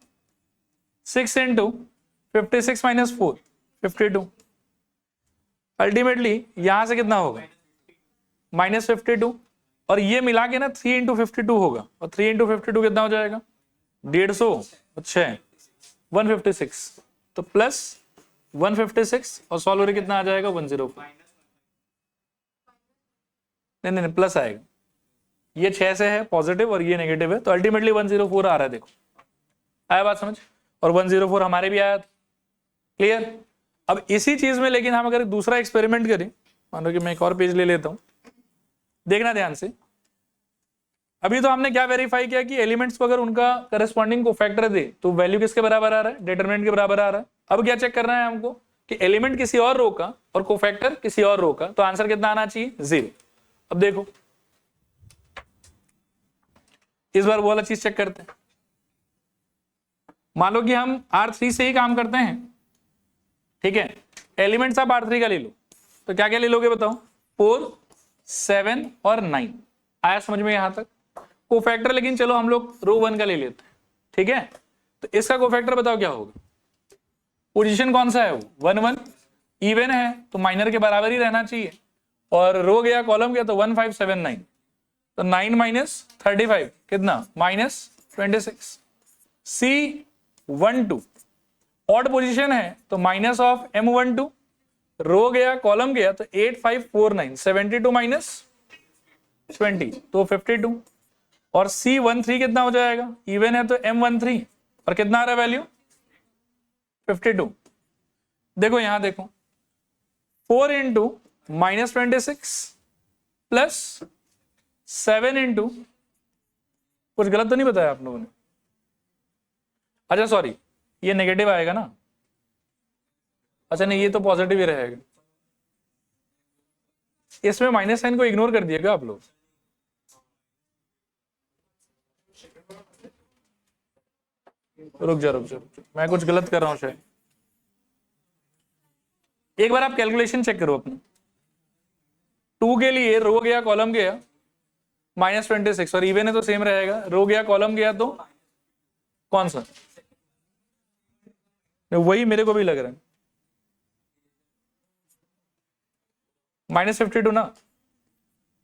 6 इंटू 56 - 4 52, अल्टीमेटली यहां से कितना होगा -52, और ये मिला के ना 3 इंटू 52 होगा, और 3 इंटू 52 कितना हो जाएगा 150, अच्छा 156, तो +156 और सॉल्वर कितना आ जाएगा 104, नहीं प्लस आएगा, ये 6 से है पॉजिटिव और ये नेगेटिव है, तो अल्टीमेटली 104 आ रहा है। देखो आया बात समझ, और 104 हमारे भी आया था। क्लियर। अब इसी चीज में लेकिन हम अगर दूसरा एक्सपेरिमेंट करें, मान लो कि मैं एक और पेज ले लेता हूं, देखना ध्यान से। अभी तो हमने क्या वेरीफाई किया कि एलिमेंट्स को अगर उनका करस्पॉन्डिंग कोफैक्टर दे तो वैल्यू किसके बराबर आ रहा है, डिटरमिनेंट के बराबर आ रहा है। अब क्या चेक करना है हमको कि एलिमेंट किसी और रो का और कोफैक्टर किसी और रो का, तो आंसर कितना आना चाहिए 0। अब देखो इस बार वो वाला चीज चेक करते हैं। मान लो कि हम R3 से ही काम करते हैं, ठीक है। एलिमेंट्स आप R3 का ले लो, तो क्या क्या ले लोगे बताओ, 4, 7 और 9। आया समझ में यहां तक। कोफैक्टर लेकिन चलो हम लोग रो 1 का ले लेते हैं, ठीक है। तो इसका कोफैक्टर बताओ क्या होगा, पोजीशन कौन सा है वो 1 1, इवन है तो माइनर के बराबर ही रहना चाहिए, और रो गया कॉलम गया तो 1579, तो 9 - 35 कितना -26। C12 ऑड पोजीशन है तो -M12, रो गया कॉलम गया तो 8549, 72 - 20 तो 52, और C13 कितना हो जाएगा, इवन है तो M13, और कितना आ रहा है वैल्यू 52। देखो यहां देखो 4 इंटू -26 प्लस 7 इंटू, कुछ गलत तो नहीं बताया आप लोगों ने, अच्छा सॉरी ये नेगेटिव आएगा ना, अच्छा नहीं ये तो पॉजिटिव ही रहेगा, इसमें माइनस साइन को इग्नोर कर दिएगा आप लोग। रुक जा मैं कुछ गलत कर रहा हूं शायद, एक बार आप कैलकुलेशन चेक करो अपना। 2 के लिए रो गया कॉलम गया -26, और इवन है तो सेम रहेगा, रो गया कॉलम गया तो कौन सा, वही मेरे को भी लग रहा है -52 ना।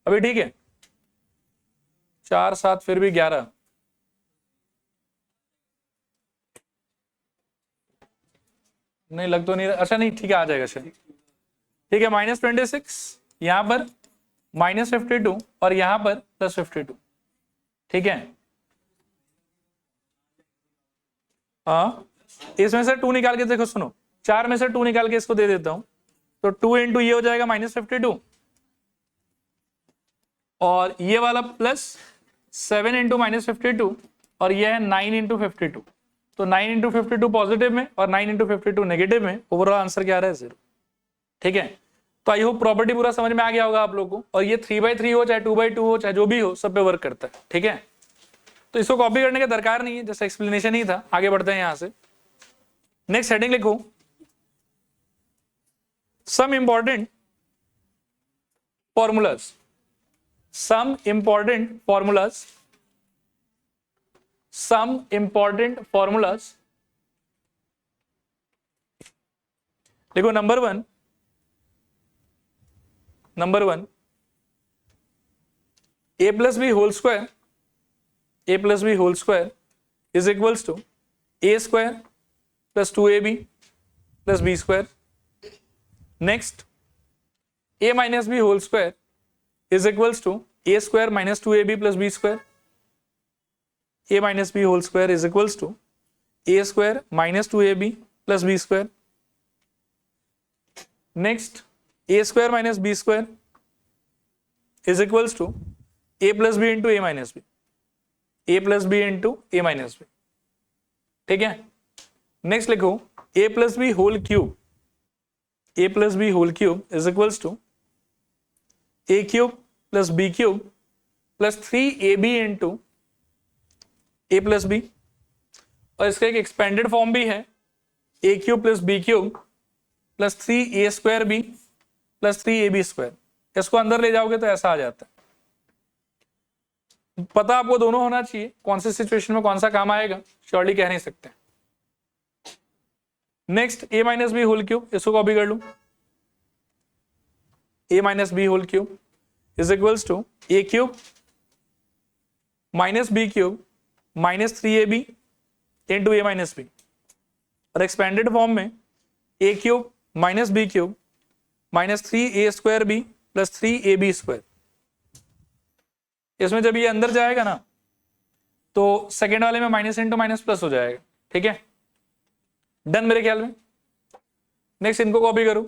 अभी ठीक है, 4 7 फिर भी 11, नहीं लग तो नहीं रहा, अच्छा नहीं ठीक है आ जाएगा शायद, ठीक है। -26 यहां पर -52 और यहां पर +52, ठीक है। हाँ, इसमें से 2 निकाल के देखो, सुनो 4 में से 2 निकाल के इसको दे देता हूं, तो 2 इंटू ये हो जाएगा -52 और ये वाला +7 इंटू -52 और ये है 9 इंटू 52, तो 9 इंटू 52 पॉजिटिव में और 9 इंटू 52 नेगेटिव में, ओवरऑल आंसर क्या आ रहा है 0। ठीक है, तो आई होप प्रॉपर्टी पूरा समझ में आ गया होगा आप लोगों को, और ये 3/3 हो चाहे 2/2 हो चाहे जो भी हो, सब पे वर्क करता है। ठीक है, तो इसको कॉपी करने की दरकार नहीं है, जैसे एक्सप्लेनेशन ही था। आगे बढ़ते हैं यहां से, नेक्स्ट हेडिंग लिखो, some important formulas, some important formulas, some important formulas. देखो number one, a plus b whole square, a plus b whole square is equals to a square plus 2ab plus b square. Next, a minus b whole square is equals to a square minus 2ab plus b square. A minus b whole square is equals to a square minus 2ab plus b square. Next, a square minus b square is equals to a plus b into a minus b, a plus b into a minus b. ठीक है, next लिखो a plus b whole cube, a plus b whole cube is equals to a cube plus b cube plus 3ab into a plus b, और इसका एक expanded form भी है a cube plus b cube plus 3a square b plus 3ab square. इसको अंदर ले जाओगे तो ऐसा आ जाता है। पता आपको दोनों होना चाहिए, कौन सी सिचुएशन में कौन सा काम आएगा श्योरली कह नहीं सकते। Next, a minus b whole cube, इसको कॉपी कर लू, a minus b whole cube is equals to a cube minus b cube minus 3ab into a minus b, और एक्सपेंडेड फॉर्म में a cube minus b cube minus 3a square b plus 3ab square. इसमें जब ये अंदर जाएगा ना तो second वाले में माइनस इंटू माइनस प्लस हो जाएगा। ठीक है, डन मेरे ख्याल में। नेक्स्ट, इनको कॉपी करो,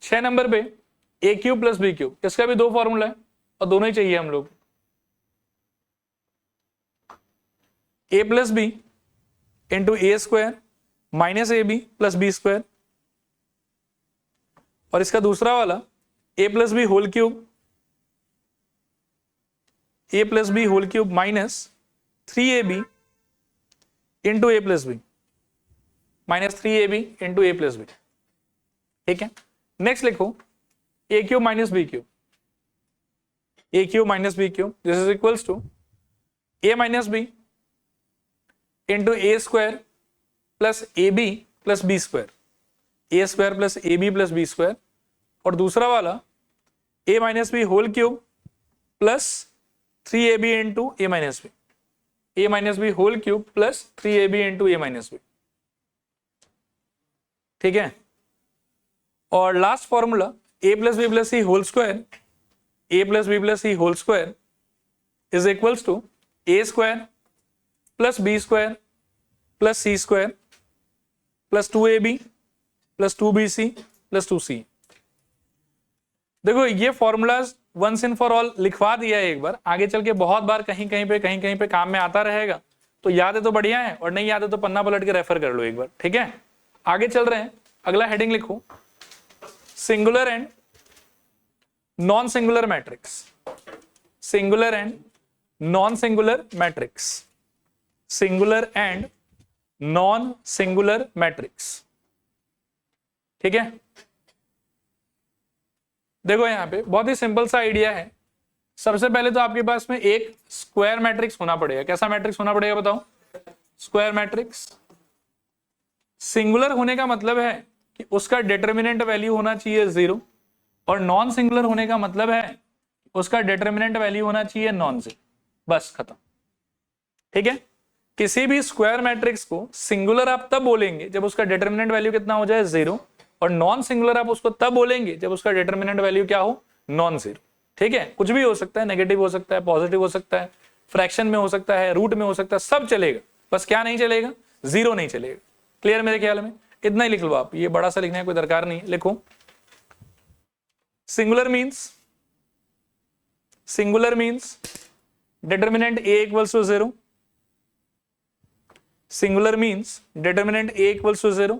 6 नंबर पे a cube plus b cube, इसका भी 2 फॉर्मूला है और दोनों ही चाहिए हम लोग। a plus b into a square minus a b plus b square, और इसका दूसरा वाला a plus b whole cube, a plus b whole cube minus 3ab into a plus b minus 3ab into a plus b. ठीक है, next लिखो a cube minus b cube, a cube minus b cube, this is equals to a minus b into a square plus a b plus b square, a square plus a b plus b square, और दूसरा वाला a minus b whole cube plus 3ab into a minus b, a minus b whole cube plus 3ab into a minus b. ठीक है, और last formula a plus b plus c whole square, a plus b plus c whole square is equals to a square plus b square plus c square plus 2ab plus 2bc plus 2c। देखो ये formulas once and for all लिखवा दिया है एक बार, आगे चल के बहुत बार कहीं कहीं पे काम में आता रहेगा, तो याद है तो बढ़िया है, और नहीं याद है तो पन्ना पलट के रेफर कर लो एक बार। ठीक है, आगे चल रहे हैं, अगला हेडिंग लिखो, singular and non singular matrix, singular and non singular matrix, singular and non singular matrix. ठीक है, देखो यहां पे बहुत ही सिंपल सा आइडिया है। सबसे पहले तो आपके पास में एक स्क्वायर मैट्रिक्स होना पड़ेगा। कैसा मैट्रिक्स होना पड़ेगा बताओ? Square matrix. सिंगुलर होने का मतलब है कि उसका डिटरमिनेंट वैल्यू होना चाहिए 0, और नॉन सिंगुलर होने का मतलब है उसका डिटरमिनेंट वैल्यू होना चाहिए नॉन 0। बस खत्म। ठीक है, किसी भी स्क्वायर मैट्रिक्स को सिंगुलर आप तब बोलेंगे जब उसका डिटरमिनेंट वैल्यू कितना हो जाए 0, और नॉन सिंगुलर आप उसको तब बोलेंगे जब उसका डिटरमिनेंट वैल्यू क्या हो? नॉन 0। ठीक है, कुछ भी हो सकता है, नेगेटिव हो सकता है, पॉजिटिव हो सकता है, फ्रैक्शन में हो सकता है, रूट में हो सकता है, सब चलेगा, बस क्या नहीं चलेगा, जीरो नहीं चलेगा। क्लियर मेरे ख्याल में? इतना ही लिख लो आप, ये बड़ा सा लिखने की कोई दरकार नहीं है। लिखो singular means determinant a equals to 0. Singular means determinant a equals to 0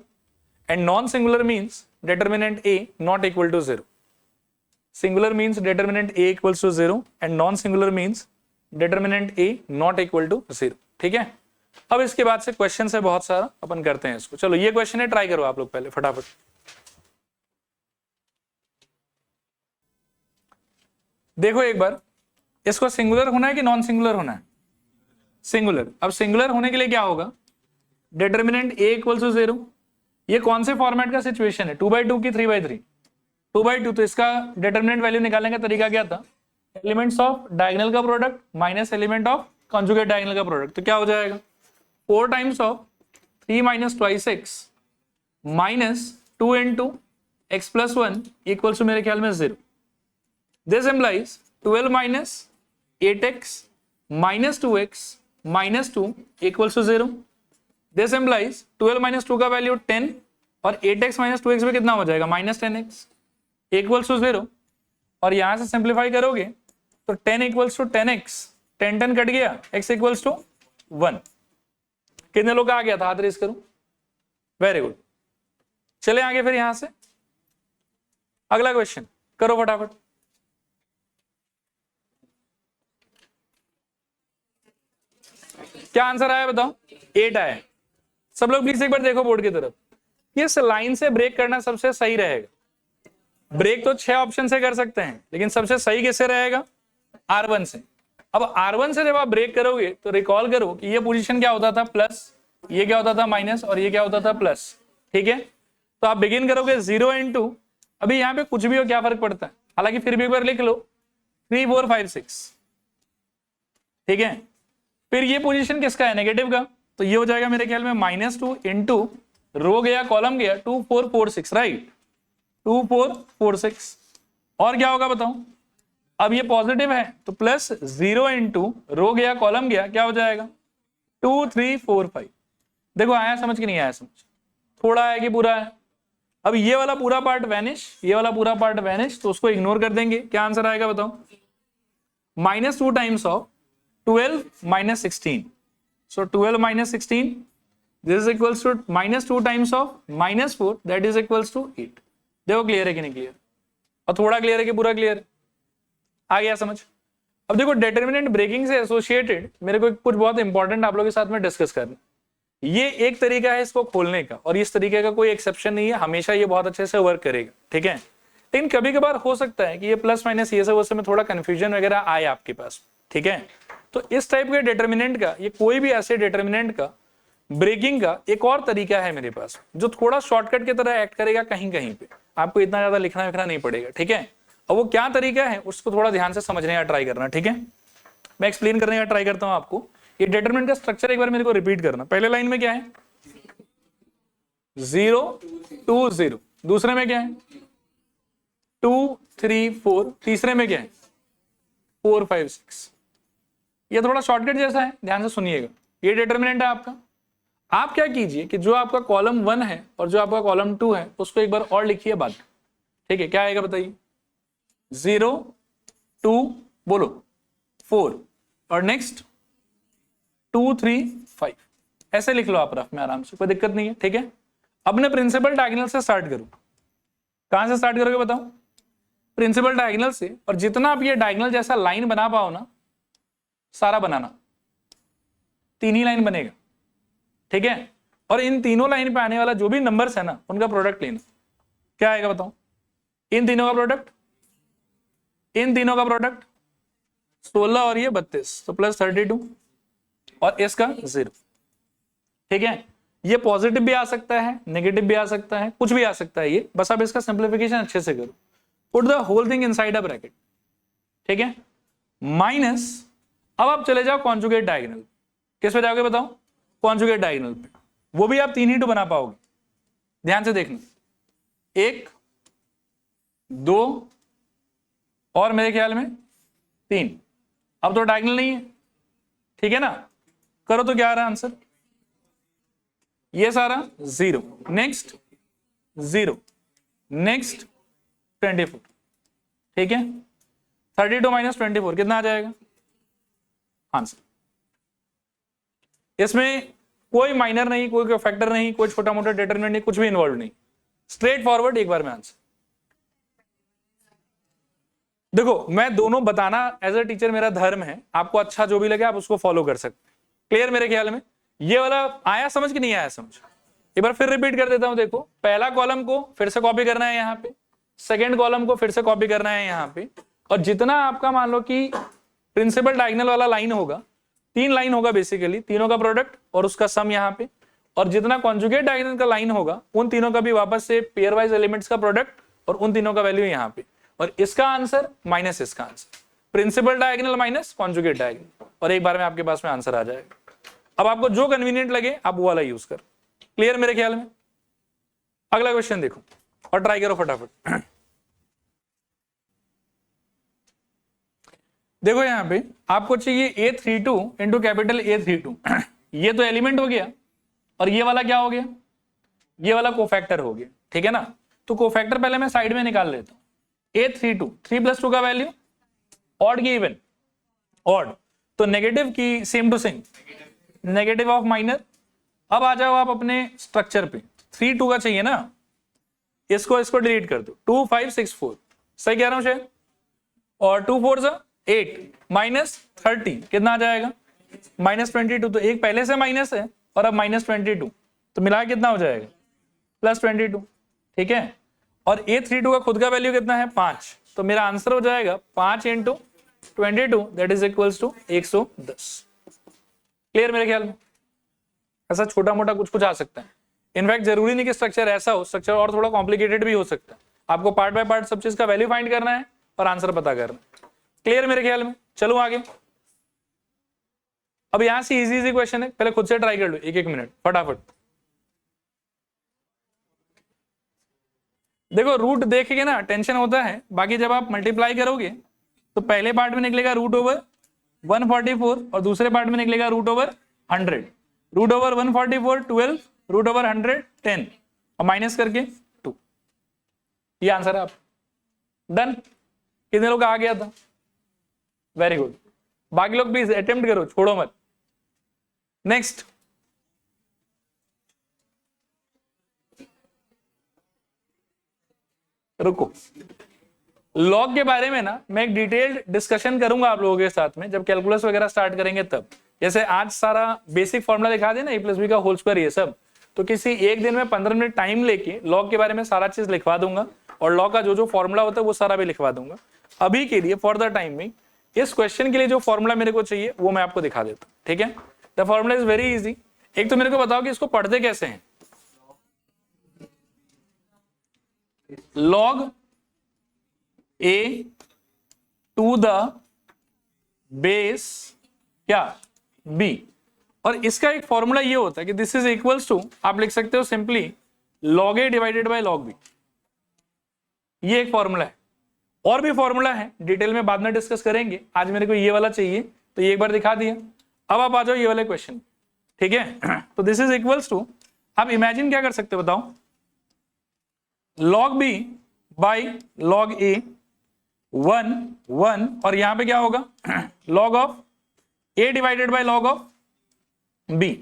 and non-singular means determinant a not equal to 0. Singular means determinant a equals to 0 and non-singular means determinant a not equal to 0. ठीक है? अब इसके बाद से question है बहुत सारा, अपन करते हैं इसको। चलो ये क्वेश्चन है, ट्राई करो आप लोग पहले फटाफट। देखो एक बार, इसको सिंगुलर होना है कि नॉन सिंगुलर होना है? सिंगुलर। अब सिंगुलर होने के लिए क्या होगा, डिटर्मिनेंट a इक्वल्स टू 0। ये कौन से फॉर्मेट का सिचुएशन है, 2/2 की 3/3? 2/2। तो इसका डिटर्मिनेंट वैल्यू निकालने का तरीका क्या था, एलिमेंट्स ऑफ डायगोनल का product minus element of conjugate diagonal का प्रोडक्ट। तो क्या हो जाएगा, 4 times of 3 minus twice x minus 2 into x plus 1 equals to मेरे ख्याल में 0। This implies 12 minus 8x minus 2x minus 2 equals to 0. This implies 12 minus 2 का वैल्यू 10 और 8x minus 2x में कितना हो जाएगा, minus 10x equals to 0। और यहां से सिंप्लीफाई करोगे तो 10 equals to 10x, 10 कट गया, x equals to 1। कितने लोग का आ गया था, हाथ रेस करूं? Very good. चले आगे फिर यहां से अगला क्वेश्चन करो फटाफट। क्या आंसर आया बताओ? 8 आया। सब लोग प्लीज एक बार देखो बोर्ड की तरफ। इस लाइन से ब्रेक करना सबसे सही रहेगा। ब्रेक तो 6 ऑप्शन से कर सकते हैं, लेकिन सबसे सही किससे रहेगा, R1 से। अब R1 से जब आप ब्रेक करोगे तो रिकॉल करो कि ये पोजीशन क्या होता था, प्लस, ये क्या होता था, माइनस, और ये क्या होता था, प्लस। ठीक है, तो आप बिगिन करोगे 0 इंटू, अभी यहाँ पे कुछ भी हो क्या फर्क पड़ता है, हालांकि फिर भी एक बार लिख लो 3 4 5 6। ठीक है, फिर ये पोजीशन किसका है, नेगेटिव का, तो ये हो जाएगा मेरे ख्याल में -2 इंटू रो गया कॉलम गया 2 4 4 6, राइट, 2 4 4 6। और क्या होगा बताओ, अब ये पॉजिटिव है तो प्लस 0 इंटू रो गया कॉलम गया, क्या हो जाएगा 2 3 4 5। देखो आया समझ कि नहीं आया समझ, थोड़ा है कि पूरा है। अब ये वाला पूरा पार्ट वैनिश, ये वाला पूरा पार्ट वैनिश, तो उसको इग्नोर कर देंगे। क्या आंसर आएगा बताओ, -2 times of 12 minus 16. So 12 minus 16, this is equals to -2 times of -4, that is equals to 8। देखो क्लियर है कि नहीं क्लियर, और थोड़ा क्लियर है कि पूरा क्लियर, आ गया समझ। अब देखो डिटर्मिनेंट ब्रेकिंग से एसोसिएटेड मेरे को कुछ बहुत इंपॉर्टेंट आप लोगों के साथ में डिस्कस करना। ये एक तरीका है इसको खोलने का, और इस तरीके का कोई एक्सेप्शन नहीं है, हमेशा ये बहुत अच्छे से वर्क करेगा। ठीक है, लेकिन कभी कभार हो सकता है कि ये प्लस माइनस ये सब उससे में थोड़ा कंफ्यूजन वगैरह आए आपके पास। ठीक है, तो इस टाइप के डिटर्मिनेंट का, ये कोई भी ऐसे डिटर्मिनेंट का ब्रेकिंग का एक और तरीका है मेरे पास, जो थोड़ा शॉर्टकट की तरह एक्ट करेगा कहीं कहीं पे, आपको इतना ज्यादा लिखना विखना नहीं पड़ेगा। ठीक है, और वो क्या तरीका है उसको थोड़ा ध्यान से समझने का ट्राई करना। ठीक है, मैं एक्सप्लेन करने का ट्राई करता हूं आपको। ये डिटर्मिनेंट का स्ट्रक्चर एक बार मेरे को रिपीट करना। पहले लाइन में क्या है, 0 2 0, दूसरे में क्या है 2 3 4, तीसरे में क्या है 4 5 6। ये थोड़ा शॉर्टकट जैसा है, ध्यान से सुनिएगा। ये डिटर्मिनेंट है आपका। आप क्या कीजिए कि जो आपका कॉलम 1 है और जो आपका कॉलम 2 है उसको एक बार और लिखिए बाद। ठीक है, क्या आएगा बताइए, 0 2 बोलो 4, और नेक्स्ट 2 3 5, ऐसे लिख लो आप रफ में आराम से, कोई दिक्कत नहीं है। ठीक है, अपने प्रिंसिपल डायगोनल से स्टार्ट करो। कहां से स्टार्ट करोगे बताओ, प्रिंसिपल डायगोनल से। और जितना आप ये डायगोनल जैसा लाइन बना पाओ ना, सारा बनाना, 3 ही लाइन बनेगा। ठीक है, और इन तीनों लाइन पे आने वाला जो भी नंबर्स है ना, उनका प्रोडक्ट लेना। क्या आएगा बताओ, इन तीनों का प्रोडक्ट, इन तीनों का प्रोडक्ट 16 और ये 32, तो प्लस 32, और इसका 0। ठीक है, ये पॉजिटिव भी आ सकता है, नेगेटिव भी आ सकता है, कुछ भी आ सकता है ये, बस आप इसका सिंप्लीफिकेशन अच्छे से करो। Put the whole thing inside a bracket. ठीक है, माइनस, अब आप चले जाओ कॉन्जुगेट डायगोनल। किस पे जाओगे बताओ, कॉन्जुगेट डायगोनल पे। वो भी आप 3 ही 2 बना पाओगे, ध्यान से देखना, 1 2 और मेरे ख्याल में 3। अब तो डायगोनल नहीं है, ठीक है ना, करो तो क्या आ रहा है आंसर, ये सारा 0, नेक्स्ट 0, नेक्स्ट 24, ठीक है। 32 माइनस 24 कितना आ जाएगा आंसर। इसमें कोई माइनर नहीं, कोई फैक्टर नहीं, कोई छोटा मोटा डिटरमिनेंट नहीं, कुछ भी इन्वॉल्व नहीं, स्ट्रेट फॉरवर्ड एक बार में आंसर। देखो मैं दोनों बताना एज अ टीचर मेरा धर्म है, आपको अच्छा जो भी लगे आप उसको फॉलो कर सकते हैं। क्लियर मेरे ख्याल में, ये वाला आया समझ कि नहीं आया समझ। एक बार फिर रिपीट कर देता हूं, देखो पहला कॉलम को फिर से कॉपी करना है यहाँ पे, सेकेंड कॉलम को फिर से कॉपी करना है यहाँ पे, और जितना आपका मान लो कि प्रिंसिपल डायगोनल वाला लाइन होगा, 3 लाइन होगा बेसिकली, तीनों का प्रोडक्ट और उसका सम यहाँ पे, और जितना कॉन्जुगेट डायगोनल का लाइन होगा उन तीनों का भी वापस से पेयर वाइज एलिमेंट्स का प्रोडक्ट और उन तीनों का वैल्यू यहाँ पे, और इसका आंसर माइनस इसका answer, principal diagonal minus conjugate diagonal, और एक बार में आपके पास में आंसर आ जाएगा। अब आपको जो कन्वीनियंट लगे आप वो वाला यूज कर। क्लियर मेरे ख्याल में। अगला क्वेश्चन देखो और ट्राई करो फटाफट। देखो यहां पे आपको चाहिए A32 इंटू कैपिटल A32 ये तो एलिमेंट हो गया, और ये वाला क्या हो गया, ये वाला कोफैक्टर हो गया, ठीक है ना। तो कोफैक्टर पहले मैं साइड में निकाल लेता हूं। A32 3 + 2 का वैल्यू ऑड की इवन, ऑड, तो नेगेटिव की same to same, negative of minor. अब आ जाओ आप अपने स्ट्रक्चर पे, 3 2 का चाहिए ना, इसको डिलीट कर दो, 2 5 6 4, सही कह रहा हूं शायद, और 2 4 8 माइनस 30 कितना आ जाएगा -22, तो एक पहले से माइनस है और अब -22, तो मिला कितना हो जाएगा +22, ठीक है। और A32 का खुद का वैल्यू कितना है 5, तो मेरा आंसर हो जाएगा 5 × 22 that is equals to 110। Clear मेरे ख्याल में। ऐसा छोटा मोटा कुछ कुछ आ सकता है, इनफैक्ट जरूरी नहीं कि स्ट्रक्चर ऐसा हो, स्ट्रक्चर और थोड़ा कॉम्प्लिकेटेड भी हो सकता है। आपको पार्ट बाय पार्ट सब चीज का वैल्यू फाइंड करना है और आंसर पता करना है। क्लियर मेरे ख्याल में। चलो आगे। अब यहां से इजी इजी क्वेश्चन है, पहले खुद से ट्राई कर लो, 1 मिनट फटाफट। देखो रूट देख के ना टेंशन होता है, बाकी जब आप मल्टीप्लाई करोगे तो पहले पार्ट में निकलेगा √144 और दूसरे पार्ट में निकलेगा √100। √144 12, √100 10 और माइनस करके 2। ये आंसर है आप। डन। कितने लोग आ गया था, वेरी गुड। बाकी लोग प्लीज अटेम्प्ट करो, छोड़ो मत। नेक्स्ट, रुको, लॉग के बारे में ना मैं एक डिटेल्ड डिस्कशन करूंगा आप लोगों के साथ में जब कैलकुलस वगैरह स्टार्ट करेंगे तब। जैसे आज सारा बेसिक फॉर्मूला दिखा देना A+B का होल स्क्वायर ये सब, तो किसी एक दिन में 15 मिनट टाइम लेके लॉग के बारे में सारा चीज लिखवा दूंगा, और लॉग का जो जो फॉर्मूला होता है वो सारा भी लिखवा दूंगा। अभी के लिए फॉर द टाइम में इस क्वेश्चन के लिए जो फॉर्मूला मेरे को चाहिए वो मैं आपको दिखा देता हूँ, ठीक है। The formula is very easy. एक तो मेरे को बताओ कि इसको पढ़ते कैसे हैं। log a to the base क्या b, और इसका एक फॉर्मूला ये होता है कि दिस इज इक्वल्स टू, आप लिख सकते हो simply log a divided by log b। ये एक फॉर्मूला है, और भी फॉर्मूला है, डिटेल में बाद में डिस्कस करेंगे। आज मेरे को ये वाला चाहिए तो ये एक बार दिखा दिया। अब आप आ जाओ ये वाले क्वेश्चन, ठीक है। तो दिस इज इक्वल्स टू, आप इमेजिन क्या कर सकते हो बताओ, log b by log a 1 1, और यहां पे क्या होगा log of a divided by log of b।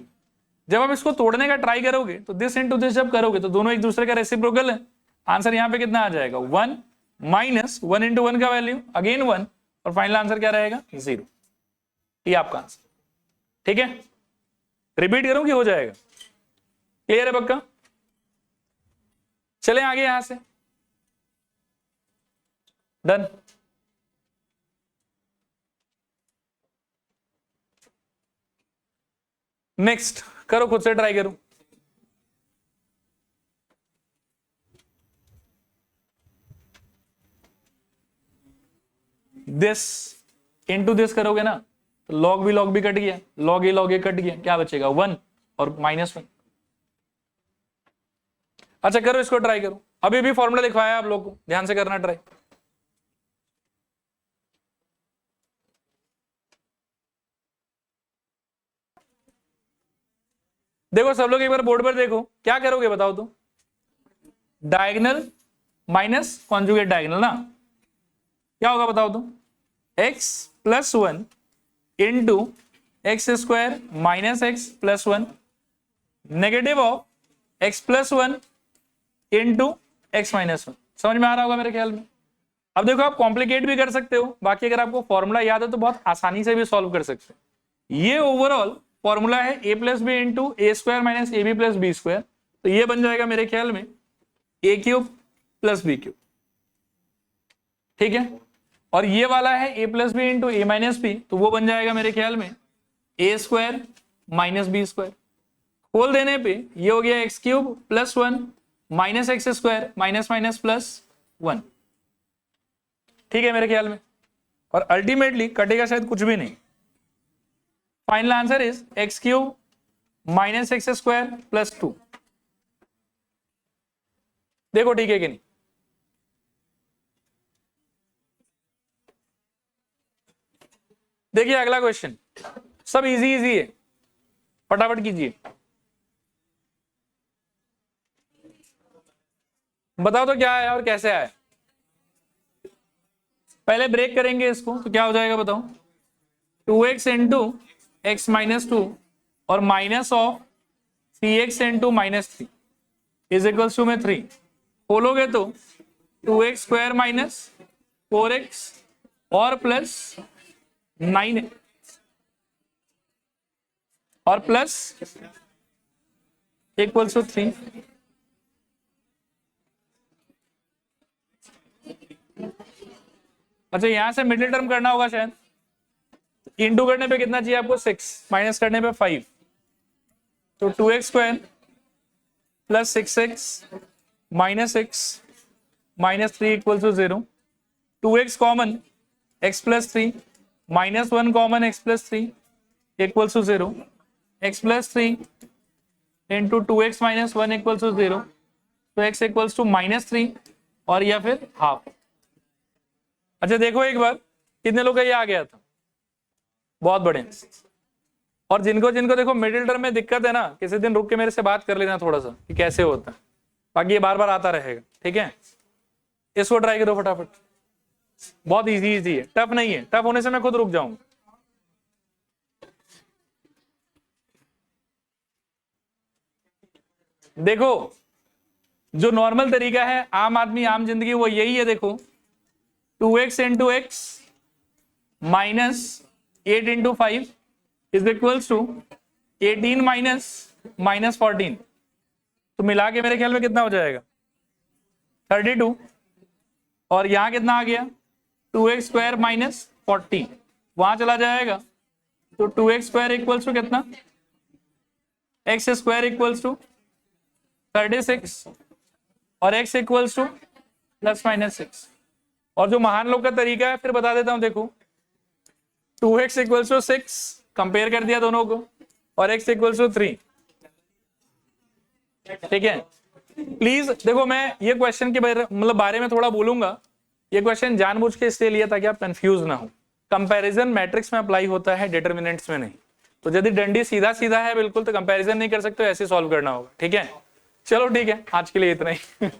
जब आप इसको तोड़ने का ट्राई करोगे तो दिस इनटू दिस जब करोगे तो दोनों एक दूसरे का रेसिप्रोकल है। आंसर यहां पे कितना आ जाएगा 1 माइनस 1 × 1 का वैल्यू अगेन 1, और फाइनल आंसर क्या रहेगा 0। ये आपका आंसर, ठीक है। रिपीट करूं कि हो जाएगा, क्लियर है पक्का। चले आगे यहां से, डन। नेक्स्ट करो, खुद से ट्राई करो। दिस इनटू दिस करोगे ना तो log भी कट गया, log a कट गया, क्या बचेगा 1 और -1। अच्छा करो, इसको ट्राई करो। अभी भी फॉर्मूला लिखवाया आप लोग को, ध्यान से करना ट्राई। देखो सब लोग एक बार बोर्ड पर देखो, क्या करोगे बताओ तो? डायगोनल माइनस कॉन्जुगेट डायगोनल ना, क्या होगा बताओ तो? x plus 1 into x square minus x plus 1 negative of x plus 1 into x minus 1। समझ में आ रहा होगा मेरे ख्याल में। अब देखो आप कॉम्प्लिकेट भी कर सकते हो, बाकी अगर आपको फॉर्मूला याद है तो बहुत आसानी से भी सॉल्व कर सकते हो। ये ओवरऑल फॉर्मूला है a plus b into a square minus a b plus b square, तो ये बन जाएगा मेरे ख्याल में a cube plus b cube, ठीक है। और ये वाला है a plus b into a minus b, तो वो बन जाएगा मेरे ख्याल में a square minus b square. खोल देने पे ये हो गया x cube plus 1 minus x square minus minus plus 1, ठीक है मेरे ख्याल में। और अल्टीमेटली कटेगा शायद कुछ भी नहीं। Final answer is x cube minus x square plus 2। देखो ठीक है कि नहीं? देखिए अगला क्वेश्चन, सब इजी इजी है, फटाफट कीजिए। बताओ तो क्या है और कैसे आया। पहले ब्रेक करेंगे इसको, तो क्या हो जाएगा बताओ? 2x इंटू एक्स माइनस 2 और minus of 3x into minus 3 is equals to में 3। खोलोगे तो 2x स्क्वायर माइनस 4x और प्लस 9 और प्लस इक्वल्स टू 3। अच्छा यहां से मिडिल टर्म करना होगा शायद। इंटू करने पे कितना चाहिए आपको? 6, माइनस करने पे 5, तो 2x square plus 6x minus x minus 3 equal to 0। 2x common x plus 3 minus 1 common x plus 3 equal to 0। x plus 3 into 2x minus 1 equal to 0, तो x इक्वल्स टू माइनस 3 और या फिर half. अच्छा देखो एक बार कितने लोग का ये आ गया था, बहुत बड़े। और जिनको जिनको देखो मिडिल टर्म में दिक्कत है ना, किसी दिन रुक के मेरे से बात कर लेना थोड़ा सा कि कैसे होता है, बाकी ये बार बार आता रहेगा, ठीक है। इसको ट्राई करो फटाफट, बहुत इजी इजी है, टफ नहीं है। टफ होने से मैं खुद रुक जाऊंगा। देखो जो नॉर्मल तरीका है, आम आदमी आम जिंदगी, वो यही है। देखो 2x into x minus 8 into 5 is equals to 18 minus minus 14, तो मिला के मेरे ख्याल में कितना हो जाएगा? 32। और यहां कितना आ गया? 2x स्क्वायर माइनस 40, वहां चला जाएगा तो 2x स्क्वायर इक्वल्स टू कितना? एक्स स्क्वायर इक्वल्स टू 36 और x equals two plus minus 6। और जो महान लोग का तरीका है फिर बता देता हूं, देखो 2x इक्वल्स टू 6 कंपेयर कर दिया दोनों को और x इक्वल्स टू 3, ठीक है। प्लीज देखो मैं ये क्वेश्चन के बारे में थोड़ा बोलूंगा। ये क्वेश्चन जानबूझ के इसलिए लिया ताकि आप कंफ्यूज ना हो। कंपैरिजन मैट्रिक्स में अप्लाई होता है, डिटरमिनेंट्स में नहीं। तो यदि डंडी सीधा सीधा है बिल्कुल, तो कंपैरिजन नहीं कर सकते, ऐसे सॉल्व करना होगा, ठीक है। चलो ठीक है, आज के लिए इतना ही।